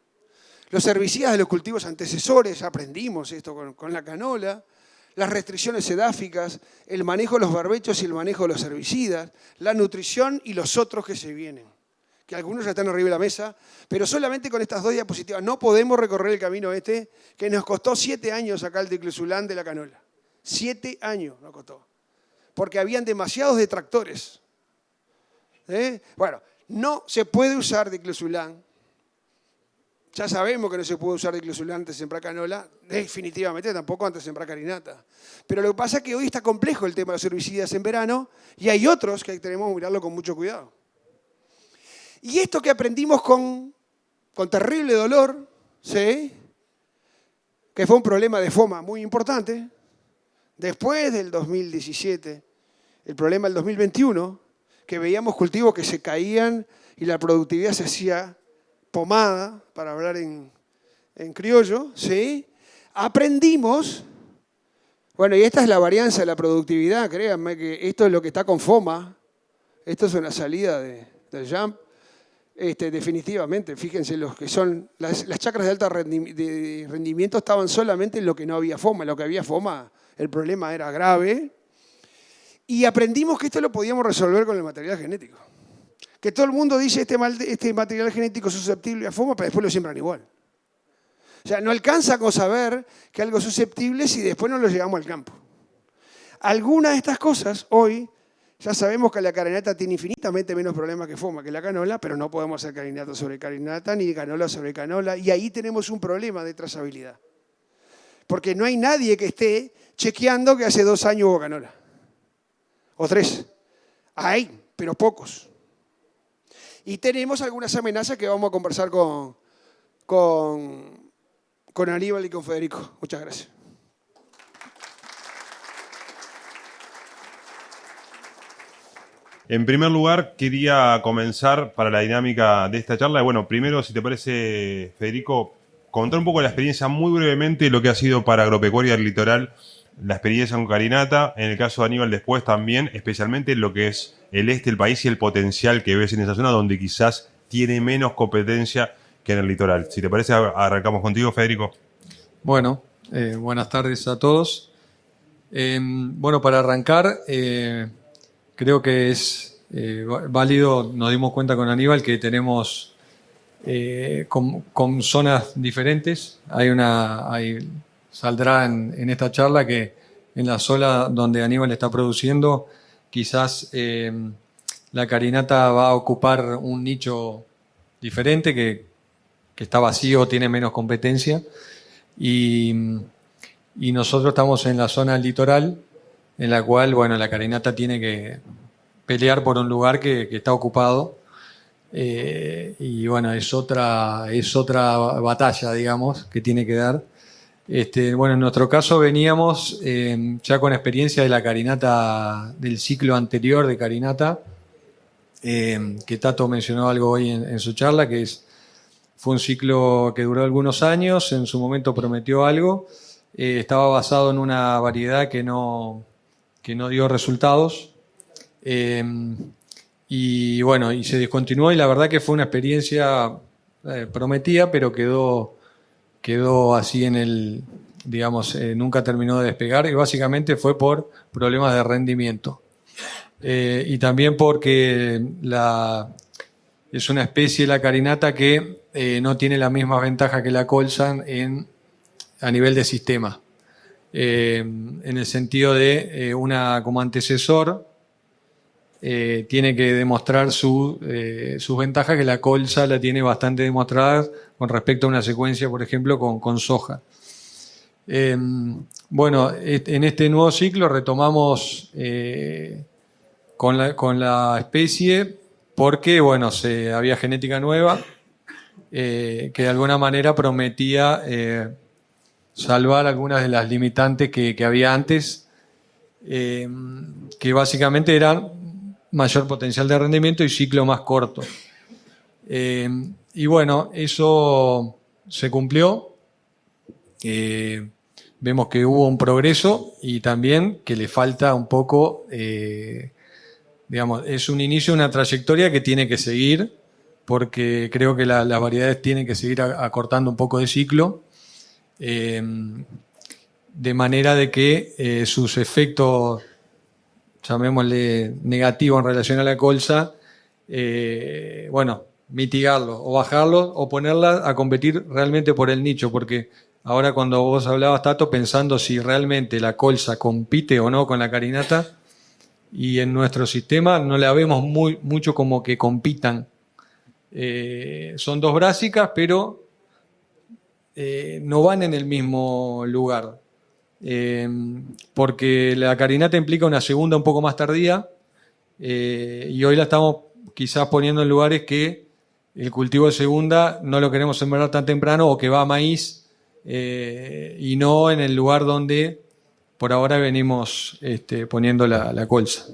los herbicidas de los cultivos antecesores, aprendimos esto con la canola, las restricciones edáficas, el manejo de los barbechos y el manejo de los herbicidas, la nutrición y los otros que se vienen, que algunos ya están arriba de la mesa, pero solamente con estas 2 diapositivas no podemos recorrer el camino que nos costó 7 años acá el diclosulán de la canola. 7 años nos costó, porque habían demasiados detractores. Bueno, no se puede usar diclosulán. Ya sabemos que no se puede usar diclosulán antes de sembrar canola, definitivamente tampoco antes de sembrar carinata. Pero lo que pasa es que hoy está complejo el tema de los herbicidas en verano y hay otros que tenemos que mirarlo con mucho cuidado. Y esto que aprendimos con terrible dolor, ¿sí? Que fue un problema de FOMA muy importante, después del 2017, el problema del 2021, que veíamos cultivos que se caían y la productividad se hacía pomada, para hablar en criollo, ¿sí? Aprendimos, bueno, y esta es la varianza de la productividad, créanme que esto es lo que está con FOMA, esto es una salida del JAMP, definitivamente, fíjense, los que son las chacras de alto rendimiento estaban solamente en lo que no había FOMA, en lo que había FOMA el problema era grave, y aprendimos que esto lo podíamos resolver con el material genético. Que todo el mundo dice este material genético es susceptible a FOMA, pero después lo siembran igual. O sea, no alcanza con saber que algo es susceptible si después no lo llevamos al campo. Algunas de estas cosas hoy ya sabemos que la carinata tiene infinitamente menos problemas que FOMA, que la canola, pero no podemos hacer carinata sobre carinata ni canola sobre canola, y ahí tenemos un problema de trazabilidad. Porque no hay nadie que esté chequeando que hace 2 años hubo canola. O 3. Hay, pero pocos. Y tenemos algunas amenazas que vamos a conversar con Aníbal y con Federico. Muchas gracias. En primer lugar, quería comenzar para la dinámica de esta charla. Bueno, primero, si te parece, Federico, contar un poco la experiencia muy brevemente, lo que ha sido para Agropecuaria del Litoral, la experiencia con carinata, en el caso de Aníbal después también, especialmente lo que es el este del país y el potencial que ves en esa zona donde quizás tiene menos competencia que en el litoral. Si te parece, arrancamos contigo, Federico. Bueno, buenas tardes a todos. Bueno, para arrancar, creo que es válido, nos dimos cuenta con Aníbal que tenemos con zonas diferentes. Saldrá en esta charla que en la zona donde Aníbal está produciendo, quizás la carinata va a ocupar un nicho diferente que está vacío, tiene menos competencia. Y nosotros estamos en la zona litoral, en la cual, bueno, la carinata tiene que pelear por un lugar que está ocupado. Y bueno, es otra batalla, digamos, que tiene que dar. Bueno, en nuestro caso veníamos ya con experiencia de la carinata, del ciclo anterior de carinata, que Tato mencionó algo hoy en su charla, fue un ciclo que duró algunos años, en su momento prometió algo, estaba basado en una variedad que no dio resultados. Y bueno, y se descontinuó y la verdad que fue una experiencia prometida, pero quedó así en el, digamos, nunca terminó de despegar y básicamente fue por problemas de rendimiento. Y también porque es una especie, la carinata, que no tiene la misma ventaja que la colza a nivel de sistema. En el sentido de como antecesor, tiene que demostrar sus ventajas, que la colza la tiene bastante demostrada con respecto a una secuencia, por ejemplo, con soja. Bueno, en este nuevo ciclo retomamos con la especie porque, bueno, había genética nueva que de alguna manera prometía salvar algunas de las limitantes que había antes, que básicamente eran mayor potencial de rendimiento y ciclo más corto. Y bueno, eso se cumplió. Vemos que hubo un progreso y también que le falta un poco, digamos, es un inicio, una trayectoria que tiene que seguir, porque creo que las variedades tienen que seguir acortando un poco de ciclo, de manera de que sus efectos, llamémosle negativo en relación a la colza, bueno, mitigarlo o bajarlo o ponerla a competir realmente por el nicho, porque ahora cuando vos hablabas, Tato, pensando si realmente la colza compite o no con la carinata, y en nuestro sistema no la vemos mucho como que compitan. Son dos brásicas, pero no van en el mismo lugar. Porque la carinata implica una segunda un poco más tardía, y hoy la estamos quizás poniendo en lugares que el cultivo de segunda no lo queremos sembrar tan temprano, o que va a maíz, y no en el lugar donde por ahora venimos poniendo la colza.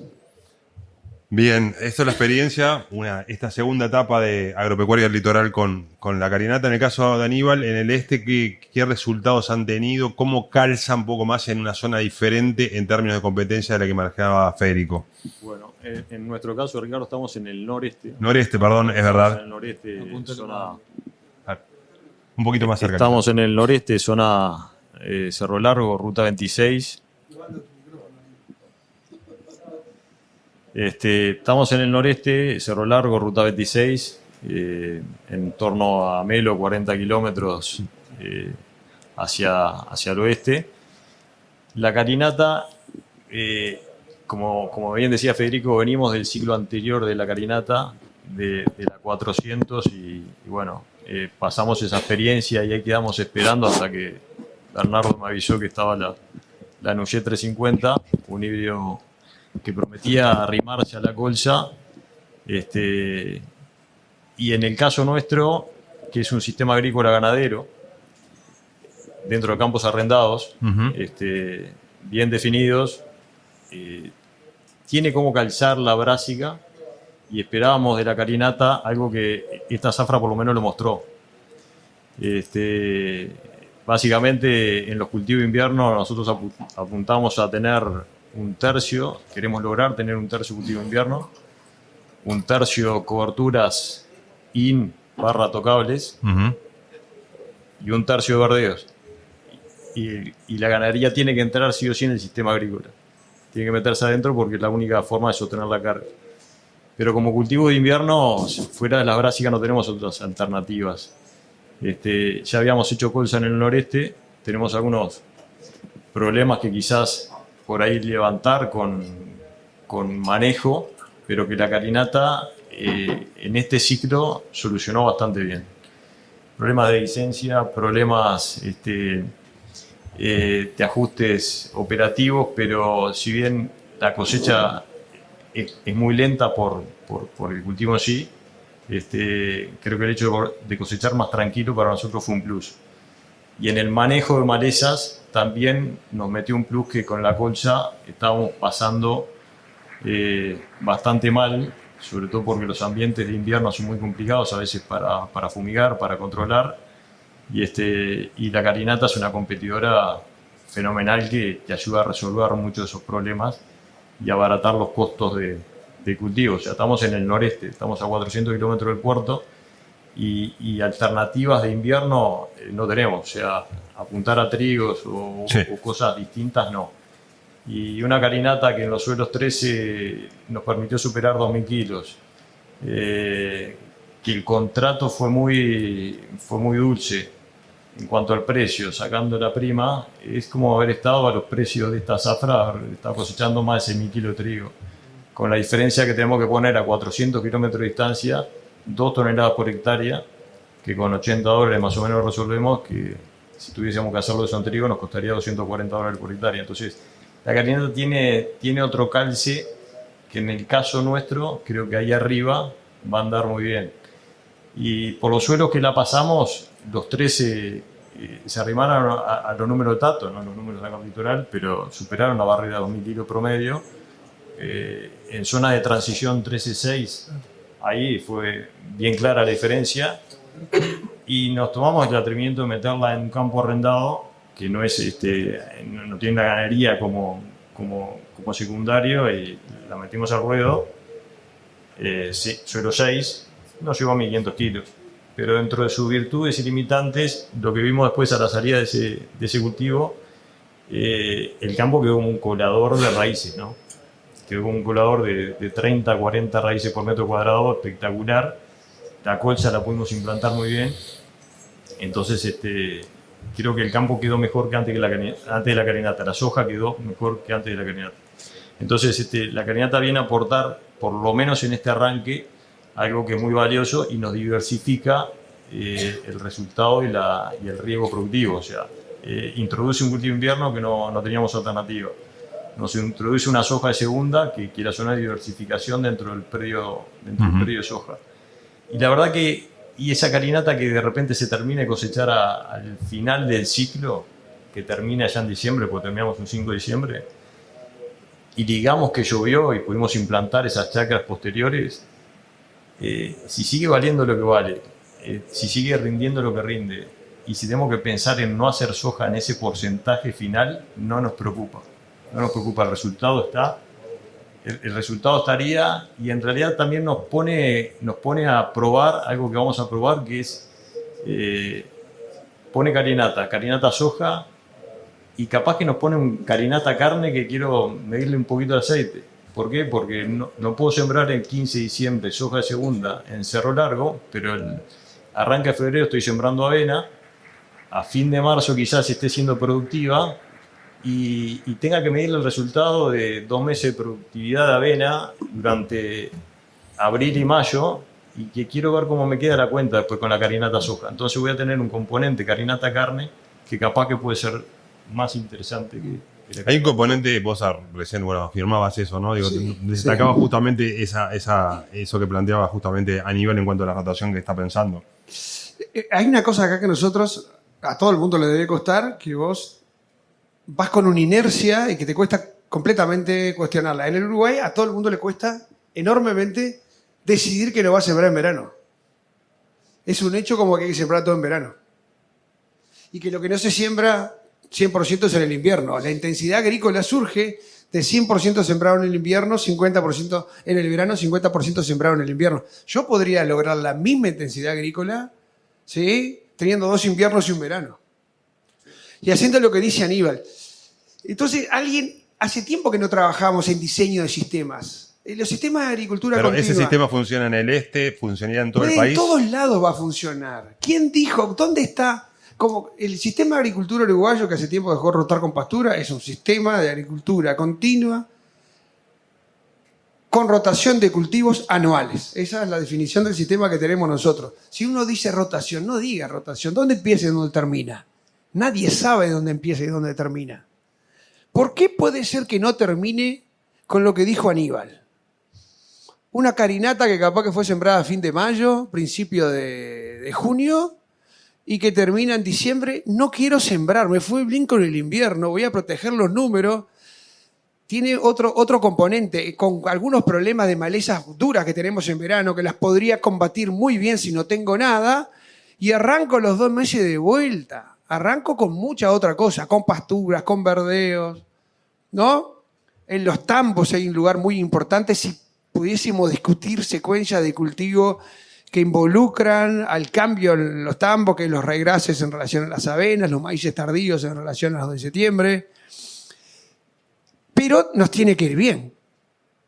Bien, esto es la experiencia, esta segunda etapa de agropecuaria del litoral con la carinata. En el caso de Aníbal, en el ¿qué resultados han tenido? ¿Cómo calza un poco más en una zona diferente en términos de competencia de la que manejaba Federico? Bueno, en nuestro caso, Ricardo, estamos en el noreste. Noreste, perdón, es verdad. En el noreste, zona... Un poquito más cerca. Estamos en el noreste, zona Cerro Largo, Ruta 26. Estamos en el noreste, Cerro Largo, Ruta 26, en torno a Melo, 40 kilómetros hacia el oeste. La carinata, como bien decía Federico, venimos del ciclo anterior de la carinata, de la 400, y bueno, pasamos esa experiencia y ahí quedamos esperando hasta que Bernardo me avisó que estaba la Nouget 350, un híbrido que prometía arrimarse a la colza, y en el caso nuestro, que es un sistema agrícola ganadero, dentro de campos arrendados, bien definidos, tiene como calzar la brásica, y esperábamos de la carinata algo que esta zafra por lo menos lo mostró. Básicamente en los cultivos de invierno nosotros apuntamos a tener un tercio, queremos lograr tener un tercio cultivo de invierno, un tercio coberturas tocables, y un tercio verdeos. Y la ganadería tiene que entrar sí o sí en el sistema agrícola. Tiene que meterse adentro porque es la única forma de sostener la carga. Pero como cultivo de invierno, fuera de las brásicas no tenemos otras alternativas. Ya habíamos hecho colza en el noreste, tenemos algunos problemas que quizás por ahí levantar con manejo, pero que la carinata en este ciclo solucionó bastante bien. Problemas de licencia, problemas de ajustes operativos, pero si bien la cosecha es muy lenta por el cultivo en sí, creo que el hecho de cosechar más tranquilo para nosotros fue un plus. Y en el manejo de malezas también nos metió un plus que con la colcha estábamos pasando bastante mal, sobre todo porque los ambientes de invierno son muy complicados a veces para fumigar, para controlar. Y la carinata es una competidora fenomenal que ayuda a resolver muchos de esos problemas y abaratar los costos de cultivo. O sea, estamos en el noreste, estamos a 400 kilómetros del puerto y alternativas de invierno no tenemos. O sea, apuntar a trigos o cosas distintas no. Y una carinata que en los suelos 13 nos permitió superar 2.000 kilos. Que el contrato fue muy dulce en cuanto al precio, sacando la prima, es como haber estado a los precios de esta zafra, haber estado cosechando más de 6.000 kilos de trigo, con la diferencia que tenemos que poner a 400 kilómetros de distancia 2 toneladas por hectárea, que con $80 más o menos resolvemos, que si tuviésemos que hacerlo eso en trigo nos costaría $240 por hectárea. Entonces, la carinata tiene otro calce que en el caso nuestro, creo que ahí arriba va a andar muy bien. Y por los suelos que la pasamos, los 13 se arrimaron a los números de Tato, no los números de la litoral, pero superaron la barrera de 2.000 kilos promedio. En zona de transición 13.6, ahí fue bien clara la diferencia. Y nos tomamos el atrevimiento de meterla en un campo arrendado, que no es no tiene una ganadería como secundario, y la metimos al ruedo, suelo 6, nos llevó a 1.500 kilos. Pero dentro de sus virtudes y limitantes, lo que vimos después a la salida de ese cultivo, el campo quedó como un colador de raíces, ¿no? Quedó como un colador de 30 a 40 raíces por metro cuadrado, espectacular. La colcha la pudimos implantar muy bien. Entonces, creo que el campo quedó mejor que antes de la carinata. La soja quedó mejor que antes de la carinata. Entonces, la carinata viene a aportar, por lo menos en este arranque, algo que es muy valioso y nos diversifica el resultado y el riego productivo. O sea, introduce un cultivo invierno que no teníamos alternativa. Nos introduce una soja de segunda que quiera ser una diversificación dentro del predio de soja. Y la verdad que esa carinata que de repente se termina de cosechar al final del ciclo, que termina ya en diciembre, porque terminamos un 5 de diciembre, y digamos que llovió y pudimos implantar esas chacras posteriores, si sigue valiendo lo que vale, si sigue rindiendo lo que rinde, y si tenemos que pensar en no hacer soja en ese porcentaje final, no nos preocupa. No nos preocupa, el resultado está. El resultado estaría, y en realidad también nos pone a probar algo que vamos a probar, que es pone carinata soja, y capaz que nos pone un carinata carne que quiero medirle un poquito de aceite. ¿Por qué? Porque no puedo sembrar el 15 de diciembre soja de segunda en Cerro Largo, pero el arranque de febrero estoy sembrando avena, a fin de marzo quizás esté siendo productiva, y tenga que medir el resultado de 2 meses de productividad de avena durante abril y mayo, y que quiero ver cómo me queda la cuenta después con la carinata soja. Entonces voy a tener un componente carinata carne que capaz que puede ser más interesante que Hay un componente, vos recién afirmabas eso, ¿no? Digo, destacaba justamente eso que planteaba justamente a nivel en cuanto a la rotación que está pensando. Hay una cosa acá que nosotros, a todo el mundo le debe costar, que vos vas con una inercia y que te cuesta completamente cuestionarla. En el Uruguay a todo el mundo le cuesta enormemente decidir que no va a sembrar en verano. Es un hecho como que hay que sembrar todo en verano. Y que lo que no se siembra 100% es en el invierno. La intensidad agrícola surge de 100% sembrado en el invierno, 50% en el verano, 50% sembrado en el invierno. Yo podría lograr la misma intensidad agrícola, ¿sí?, teniendo 2 inviernos y un verano. Y haciendo lo que dice Aníbal. Entonces, hace tiempo que no trabajamos en diseño de sistemas. Los sistemas de agricultura Pero continua. ese sistema funciona en el este, funcionaría en todo el En país. todos lados va a funcionar. ¿Quién dijo? ¿Dónde está? Como el sistema de agricultura uruguayo, que hace tiempo dejó de rotar con pastura, es un sistema de agricultura continua con rotación de cultivos anuales. Esa es la definición del sistema que tenemos nosotros. Si uno dice rotación, no diga rotación. ¿Dónde empieza y dónde termina? Nadie sabe dónde empieza y dónde termina. ¿Por qué puede ser que no termine con lo que dijo Aníbal? Una carinata que capaz que fue sembrada a fin de mayo, principio de junio, y que termina en diciembre. No quiero sembrar, me fue bien con el invierno, voy a proteger los números. Tiene otro componente, con algunos problemas de malezas duras que tenemos en verano, que las podría combatir muy bien si no tengo nada, y arranco los 2 meses de vuelta. Arranco con mucha otra cosa, con pasturas, con verdeos, ¿no? En los tambos hay un lugar muy importante. Si pudiésemos discutir secuencias de cultivo que involucran al cambio en los tambos, que los regrases en relación a las avenas, los maíces tardíos en relación a los de septiembre. Pero nos tiene que ir bien.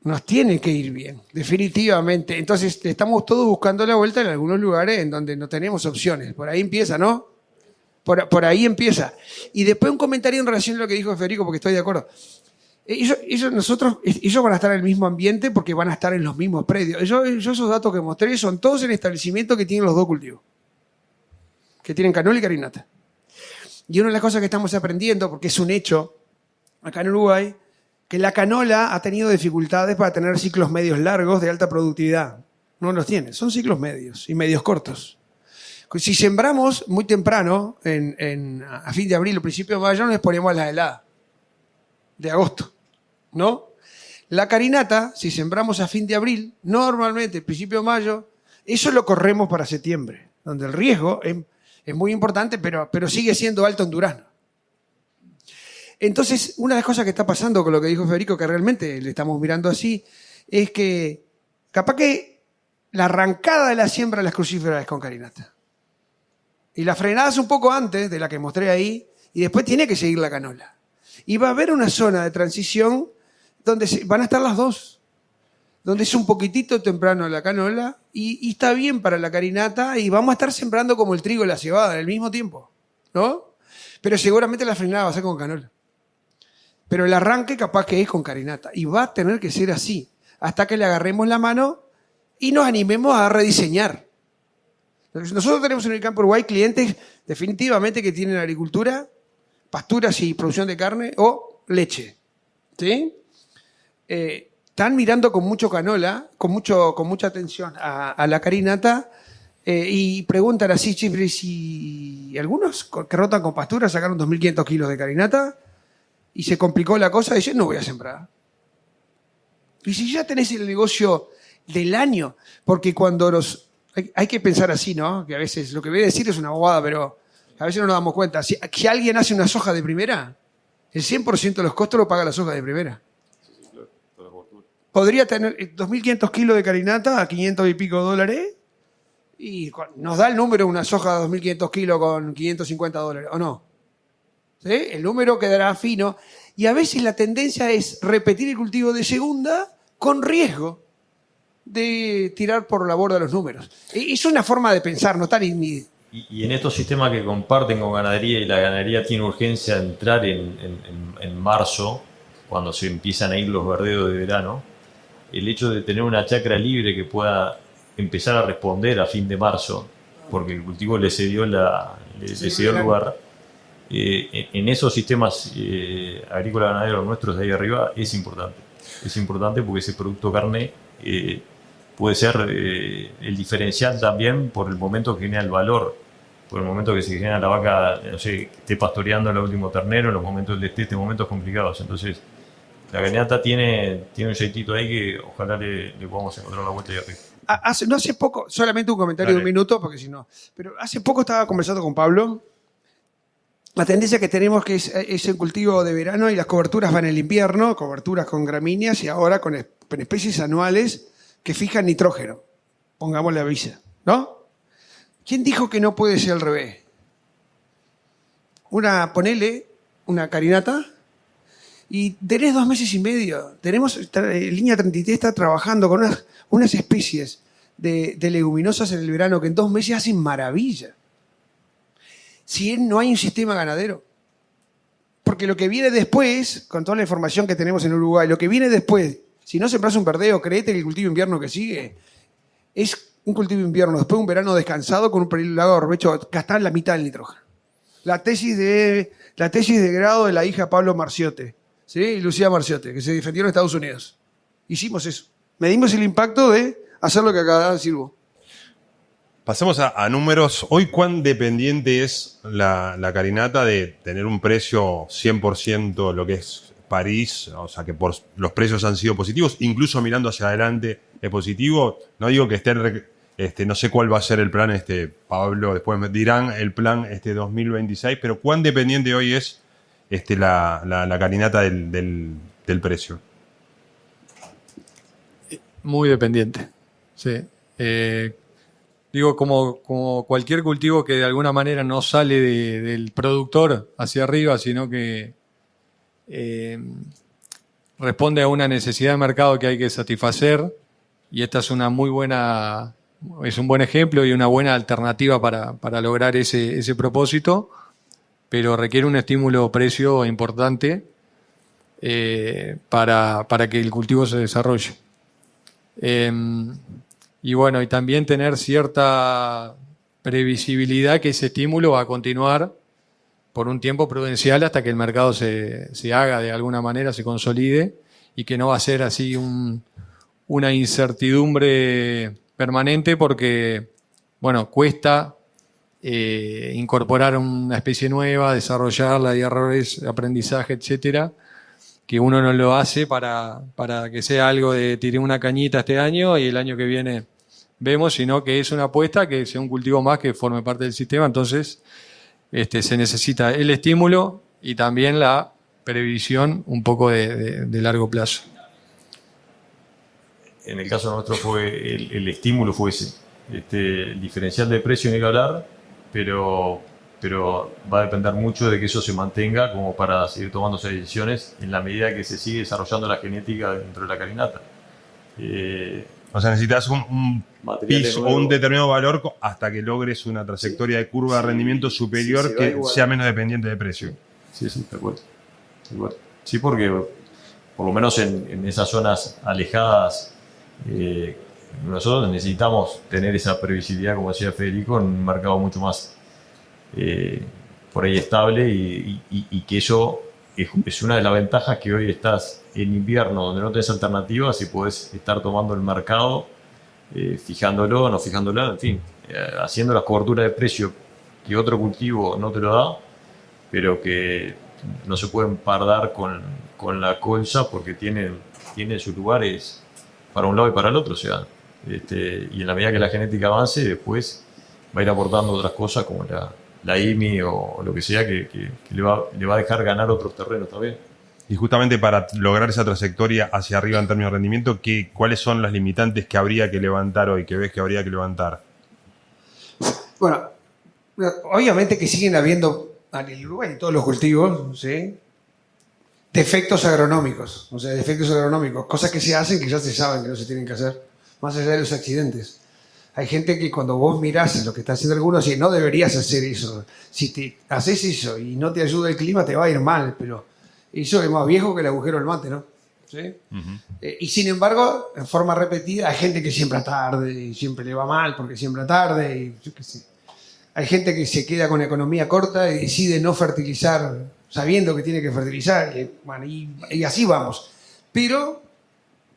Nos tiene que ir bien, definitivamente. Entonces estamos todos buscando la vuelta en algunos lugares en donde no tenemos opciones. Por ahí empieza, ¿no? Por ahí empieza. Y después un comentario en relación a lo que dijo Federico, porque estoy de acuerdo. Ellos van a estar en el mismo ambiente porque van a estar en los mismos predios. Yo esos datos que mostré son todos en establecimientos que tienen los 2 cultivos. Que tienen canola y carinata. Y una de las cosas que estamos aprendiendo, porque es un hecho acá en Uruguay, que la canola ha tenido dificultades para tener ciclos medios largos de alta productividad. No los tiene, son ciclos medios y medios cortos. Si sembramos muy temprano, a fin de abril o principio de mayo, nos exponemos a la helada de agosto, ¿no? La carinata, si sembramos a fin de abril, normalmente, principio de mayo, eso lo corremos para septiembre, donde el riesgo es muy importante, pero sigue siendo alto en durazno. Entonces, una de las cosas que está pasando con lo que dijo Federico, que realmente le estamos mirando así, es que capaz que la arrancada de la siembra de las crucíferas es con carinata. Y la frenada es un poco antes de la que mostré ahí, y después tiene que seguir la canola. Y va a haber una zona de transición donde van a estar las dos, donde es un poquitito temprano la canola, y está bien para la carinata, y vamos a estar sembrando como el trigo y la cebada en el mismo tiempo, ¿no? Pero seguramente la frenada va a ser con canola. Pero el arranque capaz que es con carinata, y va a tener que ser así, hasta que le agarremos la mano y nos animemos a rediseñar. Nosotros tenemos en el campo Uruguay clientes definitivamente que tienen agricultura, pasturas y producción de carne o leche. ¿Sí? Están mirando con mucho canola, con mucha atención a la carinata y preguntan así, si algunos que rotan con pasturas sacaron 2.500 kilos de carinata y se complicó la cosa, dicen, no voy a sembrar. Y si ya tenés el negocio del año, porque cuando hay que pensar así, ¿no? Que a veces lo que voy a decir es una bobada, pero a veces no nos damos cuenta. Si alguien hace una soja de primera, el 100% de los costos lo paga la soja de primera. Podría tener 2.500 kilos de carinata a 500 y pico dólares y nos da el número una soja de 2.500 kilos con 550 dólares, ¿o no? ¿Sí? El número quedará fino y a veces la tendencia es repetir el cultivo de segunda con riesgo de tirar por la borda los números. Es una forma de pensar, no está ni... Y en estos sistemas que comparten con ganadería, y la ganadería tiene urgencia de entrar en marzo, cuando se empiezan a ir los verdeos de verano, el hecho de tener una chacra libre que pueda empezar a responder a fin de marzo, porque el cultivo le cedió el lugar, en esos sistemas agrícolas ganaderos nuestros de ahí arriba es importante. Es importante porque ese producto carne puede ser el diferencial también por el momento que genera el valor, por el momento que se genera la vaca, no sé, que esté pastoreando el último ternero, en los momentos de este momentos complicados. Entonces, la carinata tiene un jeitito ahí que ojalá le podamos encontrar la vuelta ahí arriba. No hace poco, solamente un comentario de un minuto, porque si no, pero hace poco estaba conversando con Pablo. La tendencia que tenemos que es el cultivo de verano y las coberturas van en el invierno, coberturas con gramíneas y ahora con especies anuales que fijan nitrógeno. Pongamos la visa, ¿no? ¿Quién dijo que no puede ser al revés? Ponele una carinata y tenés 2 meses y medio. Línea 33 está trabajando con unas especies de leguminosas en el verano que en 2 meses hacen maravilla. Si no hay un sistema ganadero. Porque lo que viene después, con toda la información que tenemos en Uruguay, lo que viene después, si no sembras un verdeo, créete que el cultivo invierno que sigue es un cultivo invierno, después un verano descansado con un periodo de barbecho, gastar la mitad del nitrógeno. la tesis de grado de la hija de Pablo Marciotte, ¿sí? Lucía Marciotte, que se defendió en Estados Unidos. Hicimos eso. Medimos el impacto de hacer lo que acaba de decir vos. Pasemos a números. Hoy, ¿cuán dependiente es la carinata de tener un precio 100% lo que es París? O sea, que los precios han sido positivos, incluso mirando hacia adelante es positivo. No digo que no sé cuál va a ser el plan, Pablo, después me dirán el plan 2026, pero ¿cuán dependiente hoy es la carinata del precio? Muy dependiente, sí. Digo, como cualquier cultivo que de alguna manera no sale del productor hacia arriba, sino que responde a una necesidad de mercado que hay que satisfacer, y esta es un buen ejemplo y una buena alternativa para lograr ese propósito, pero requiere un estímulo precio importante para que el cultivo se desarrolle. Y bueno, y también tener cierta previsibilidad que ese estímulo va a continuar por un tiempo prudencial hasta que el mercado se haga de alguna manera, se consolide, y que no va a ser así una incertidumbre permanente, porque, bueno, cuesta incorporar una especie nueva, desarrollarla, hay errores, aprendizaje, etcétera, que uno no lo hace para que sea algo de tiré una cañita este año y el año que viene vemos, sino que es una apuesta que sea un cultivo más que forme parte del sistema. Entonces se necesita el estímulo y también la previsión un poco de largo plazo. En el caso nuestro el estímulo fue ese. El diferencial de precio no hay que hablar, pero va a depender mucho de que eso se mantenga como para seguir tomando esas decisiones en la medida que se sigue desarrollando la genética dentro de la carinata. O sea, necesitas un piso o un determinado valor hasta que logres una trayectoria de curva de rendimiento superior que sea menos dependiente de precio. Sí, de acuerdo. Sí, porque por lo menos en esas zonas alejadas nosotros necesitamos tener esa previsibilidad, como decía Federico, en un mercado mucho más por ahí estable, y que eso es una de las ventajas, que hoy estás en invierno donde no tenés alternativas y podés estar tomando el mercado, fijándolo, no fijándolo, en fin, haciendo las coberturas de precio que otro cultivo no te lo da, pero que no se pueden empardar con la colza, porque tienen sus lugares para un lado y para el otro. O sea, y en la medida que la genética avance, después va a ir aportando otras cosas como la IMI o lo que sea, que le va a dejar ganar otros terrenos también. Y justamente para lograr esa trayectoria hacia arriba en términos de rendimiento, ¿cuáles son las limitantes que habría que levantar hoy, que ves que habría que levantar? Bueno, obviamente que siguen habiendo en el Uruguay, en todos los cultivos, ¿sí?, defectos agronómicos, cosas que se hacen que ya se saben que no se tienen que hacer, más allá de los accidentes. Hay gente que cuando vos mirás lo que está haciendo alguno, dice, no deberías hacer eso. Si te haces eso y no te ayuda el clima, te va a ir mal, pero eso es más viejo que el agujero del mate, ¿no? ¿Sí? Uh-huh. Y sin embargo, en forma repetida, hay gente que siembra tarde y siempre le va mal porque siembra tarde, y yo qué sé. Hay gente que se queda con economía corta y decide no fertilizar sabiendo que tiene que fertilizar, y así vamos. Pero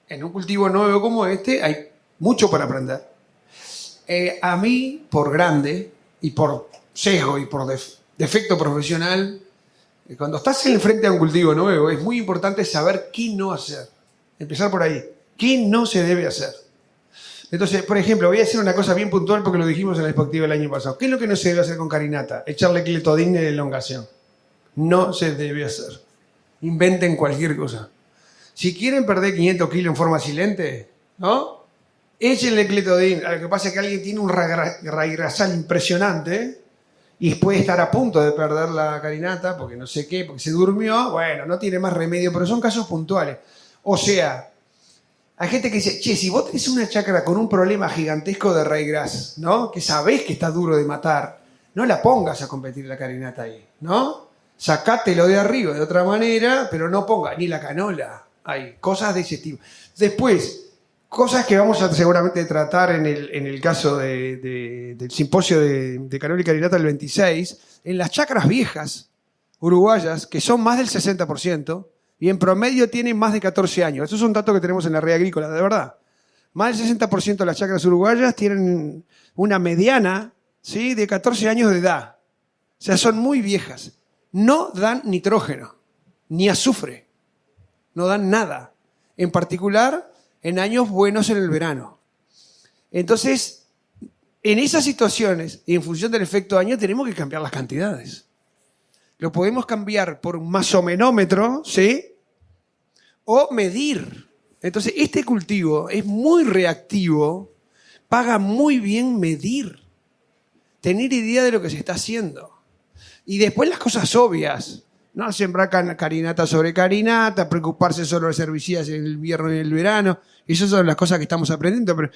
en un cultivo nuevo como este hay mucho para aprender. A mí, por grande y por sesgo y por defecto profesional, cuando estás frente a un cultivo nuevo, es muy importante saber qué no hacer. Empezar por ahí. ¿Qué no se debe hacer? Entonces, por ejemplo, voy a hacer una cosa bien puntual porque lo dijimos en la expectativa del año pasado. ¿Qué es lo que no se debe hacer con carinata? Echarle cletodin de elongación. No se debe hacer. Inventen cualquier cosa. Si quieren perder 500 kilos en forma silente, ¿no?, échenle cletodin. Lo que pasa es que alguien tiene un raigrasal impresionante y puede estar a punto de perder la carinata porque no sé qué, porque se durmió. Bueno, no tiene más remedio, pero son casos puntuales. O sea, hay gente que dice, che, si vos tenés una chacra con un problema gigantesco de raigras, ¿no?, que sabés que está duro de matar, no la pongas a competir la carinata ahí, ¿no? Sacátelo de arriba de otra manera, pero no ponga ni la canola. Hay cosas de ese tipo. Después, Cosas que vamos a seguramente tratar en el caso del simposio de canola y carinata del 26, en las chacras viejas uruguayas, que son más del 60%, y en promedio tienen más de 14 años. Estos son datos que tenemos en la red agrícola, de verdad. Más del 60% de las chacras uruguayas tienen una mediana, ¿sí?, de 14 años de edad. O sea, son muy viejas. No dan nitrógeno, ni azufre. No dan nada. En particular, en años buenos en el verano. Entonces, en esas situaciones, y en función del efecto año, tenemos que cambiar las cantidades. Lo podemos cambiar por un masomenómetro, ¿sí? O medir. Entonces, este cultivo es muy reactivo, paga muy bien medir, tener idea de lo que se está haciendo. Y después las cosas obvias. No sembrar carinata sobre carinata, preocuparse solo de los herbicidas en el invierno y en el verano. Esas son las cosas que estamos aprendiendo. Pero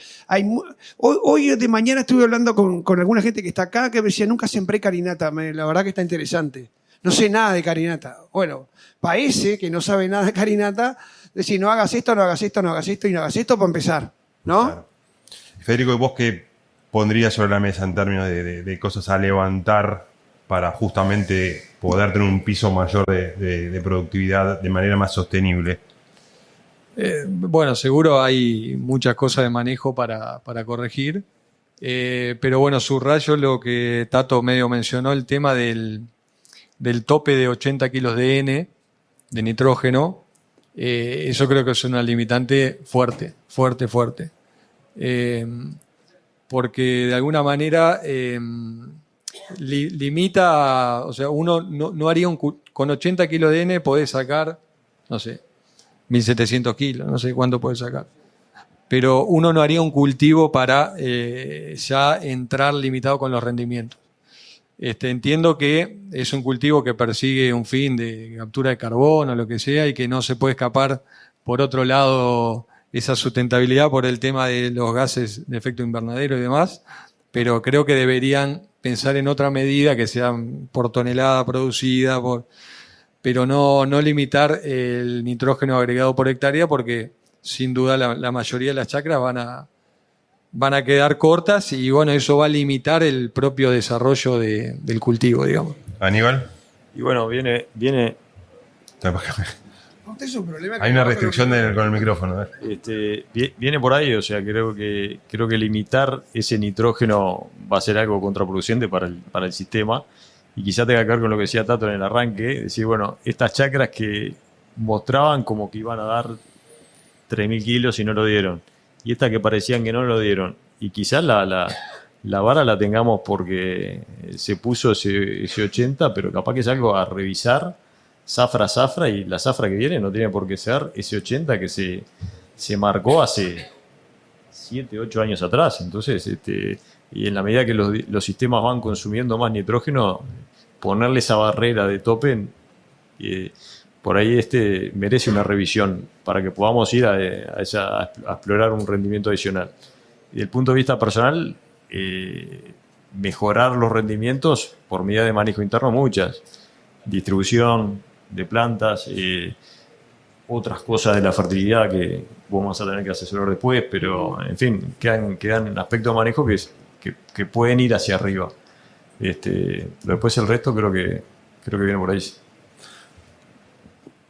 hoy de mañana estuve hablando con alguna gente que está acá que me decía, nunca sembré carinata. La verdad que está interesante. No sé nada de carinata. Bueno, para ese que no sabe nada de carinata, decir, no hagas esto, no hagas esto, no hagas esto y no hagas esto para empezar. ¿No? Claro. Federico, ¿y vos qué pondrías sobre la mesa en términos de cosas a levantar para justamente poder tener un piso mayor de productividad de manera más sostenible? Bueno, seguro hay muchas cosas de manejo para corregir, pero bueno, subrayo lo que Tato medio mencionó, el tema del tope de 80 kilos de N, de nitrógeno. Eso creo que es una limitante fuerte. Porque de alguna manera limita, o sea, uno no haría con 80 kilos de N podés sacar, no sé, 1.700 kilos, no sé cuánto podés sacar. Pero uno no haría un cultivo para ya entrar limitado con los rendimientos. Entiendo que es un cultivo que persigue un fin de captura de carbono, lo que sea, y que no se puede escapar por otro lado esa sustentabilidad por el tema de los gases de efecto invernadero y demás, pero creo que deberían pensar en otra medida que sea por tonelada producida, pero no limitar el nitrógeno agregado por hectárea, porque sin duda la mayoría de las chacras van a quedar cortas y bueno, eso va a limitar el propio desarrollo del cultivo, digamos. Aníbal. Y bueno, viene Usted es un problema que hay una restricción con el micrófono. viene por ahí, o sea, creo que limitar ese nitrógeno va a ser algo contraproducente para el sistema, y quizá tenga que ver con lo que decía Tato en el arranque, decir, bueno, estas chacras que mostraban como que iban a dar 3.000 kilos y no lo dieron, y estas que parecían que no lo dieron, y quizás la vara la tengamos porque se puso ese 80, pero capaz que es algo a revisar zafra a zafra, y la zafra que viene no tiene por qué ser ese 80 que se marcó hace 7, 8 años atrás. Entonces, y en la medida que los sistemas van consumiendo más nitrógeno, ponerle esa barrera de tope, por ahí merece una revisión para que podamos ir a explorar un rendimiento adicional. Y desde el punto de vista personal, mejorar los rendimientos por medida de manejo interno, muchas. Distribución de plantas, otras cosas de la fertilidad que vamos a tener que asesorar después, pero en fin, quedan aspectos de manejo que pueden ir hacia arriba. Después el resto creo que viene por ahí.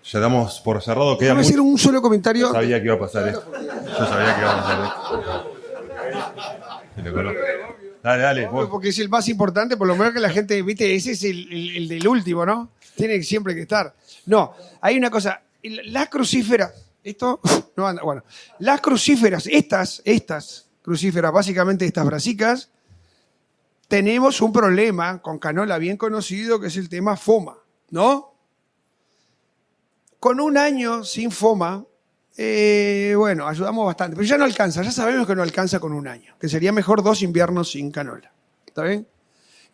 Ya damos por cerrado. Déjame hacer un solo comentario. Yo sabía que iba a pasar esto. Dale. Porque es el más importante, por lo menos que la gente, viste, ese es el del último, ¿no? Tiene siempre que estar. No, hay una cosa, las crucíferas, esto no anda, bueno, las crucíferas, estas crucíferas, básicamente estas brasicas, tenemos un problema con canola bien conocido que es el tema FOMA, ¿no? Con un año sin FOMA, bueno, ayudamos bastante, pero ya no alcanza, ya sabemos que no alcanza con un año, que sería mejor 2 inviernos sin canola, ¿está bien?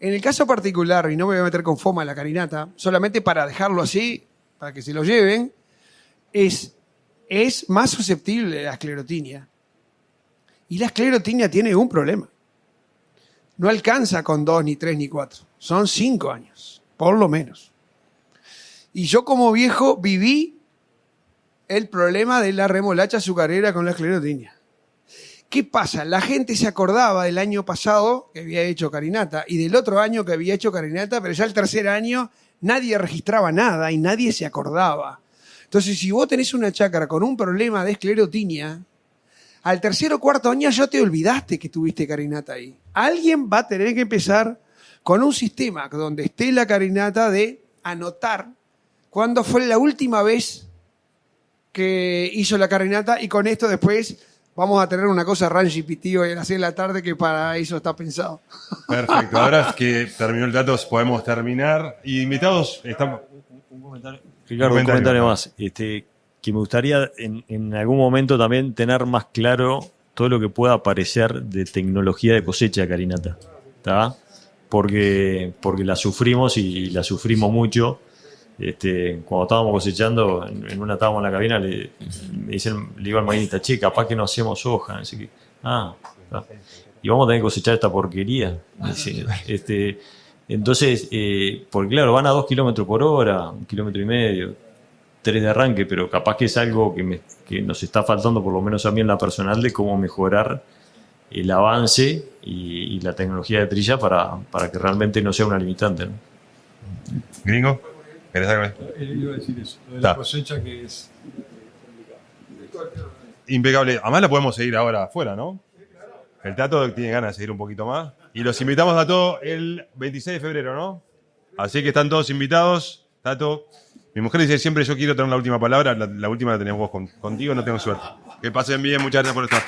En el caso particular, y no me voy a meter con FOMA en la carinata, solamente para dejarlo así, para que se lo lleven, es más susceptible a la esclerotinia. Y la esclerotinia tiene un problema. No alcanza con 2, ni 3, ni 4. Son 5 años, por lo menos. Y yo como viejo viví el problema de la remolacha azucarera con la esclerotinia. ¿Qué pasa? La gente se acordaba del año pasado que había hecho carinata y del otro año que había hecho carinata, pero ya el tercer año nadie registraba nada y nadie se acordaba. Entonces, si vos tenés una chácara con un problema de esclerotinia, al tercer o cuarto año ya te olvidaste que tuviste carinata ahí. Alguien va a tener que empezar con un sistema donde esté la carinata de anotar cuándo fue la última vez que hizo la carinata, y con esto después vamos a tener una cosa Rangi Pitío a las 6 de la tarde que para eso está pensado. Perfecto. Ahora que terminó el dato, podemos terminar. Y invitados, estamos... Un comentario. Ricardo, un comentario más. Que me gustaría en algún momento también tener más claro todo lo que pueda aparecer de tecnología de cosecha de carinata. ¿Está? Porque la sufrimos y la sufrimos mucho. Cuando estábamos cosechando, en una estábamos en la cabina, le digo al maquinista, che, capaz que no hacemos hoja. Así que, y vamos a tener que cosechar esta porquería. Entonces, porque claro, van a 2 kilómetros por hora, 1,5 kilómetros, 3 de arranque, pero capaz que es algo que nos está faltando, por lo menos a mí en la personal, de cómo mejorar el avance y la tecnología de trilla para que realmente no sea una limitante, ¿no? Gringo, ¿querés algo? Iba a decir eso, lo de la cosecha que es impecable. Además la podemos seguir ahora afuera, ¿no? El Tato tiene ganas de seguir un poquito más. Y los invitamos a todos el 26 de febrero, ¿no? Así que están todos invitados. Tato, mi mujer dice siempre yo quiero tener la última palabra. La última la tenés vos contigo, no tengo suerte. Que pasen bien, muchas gracias por estar.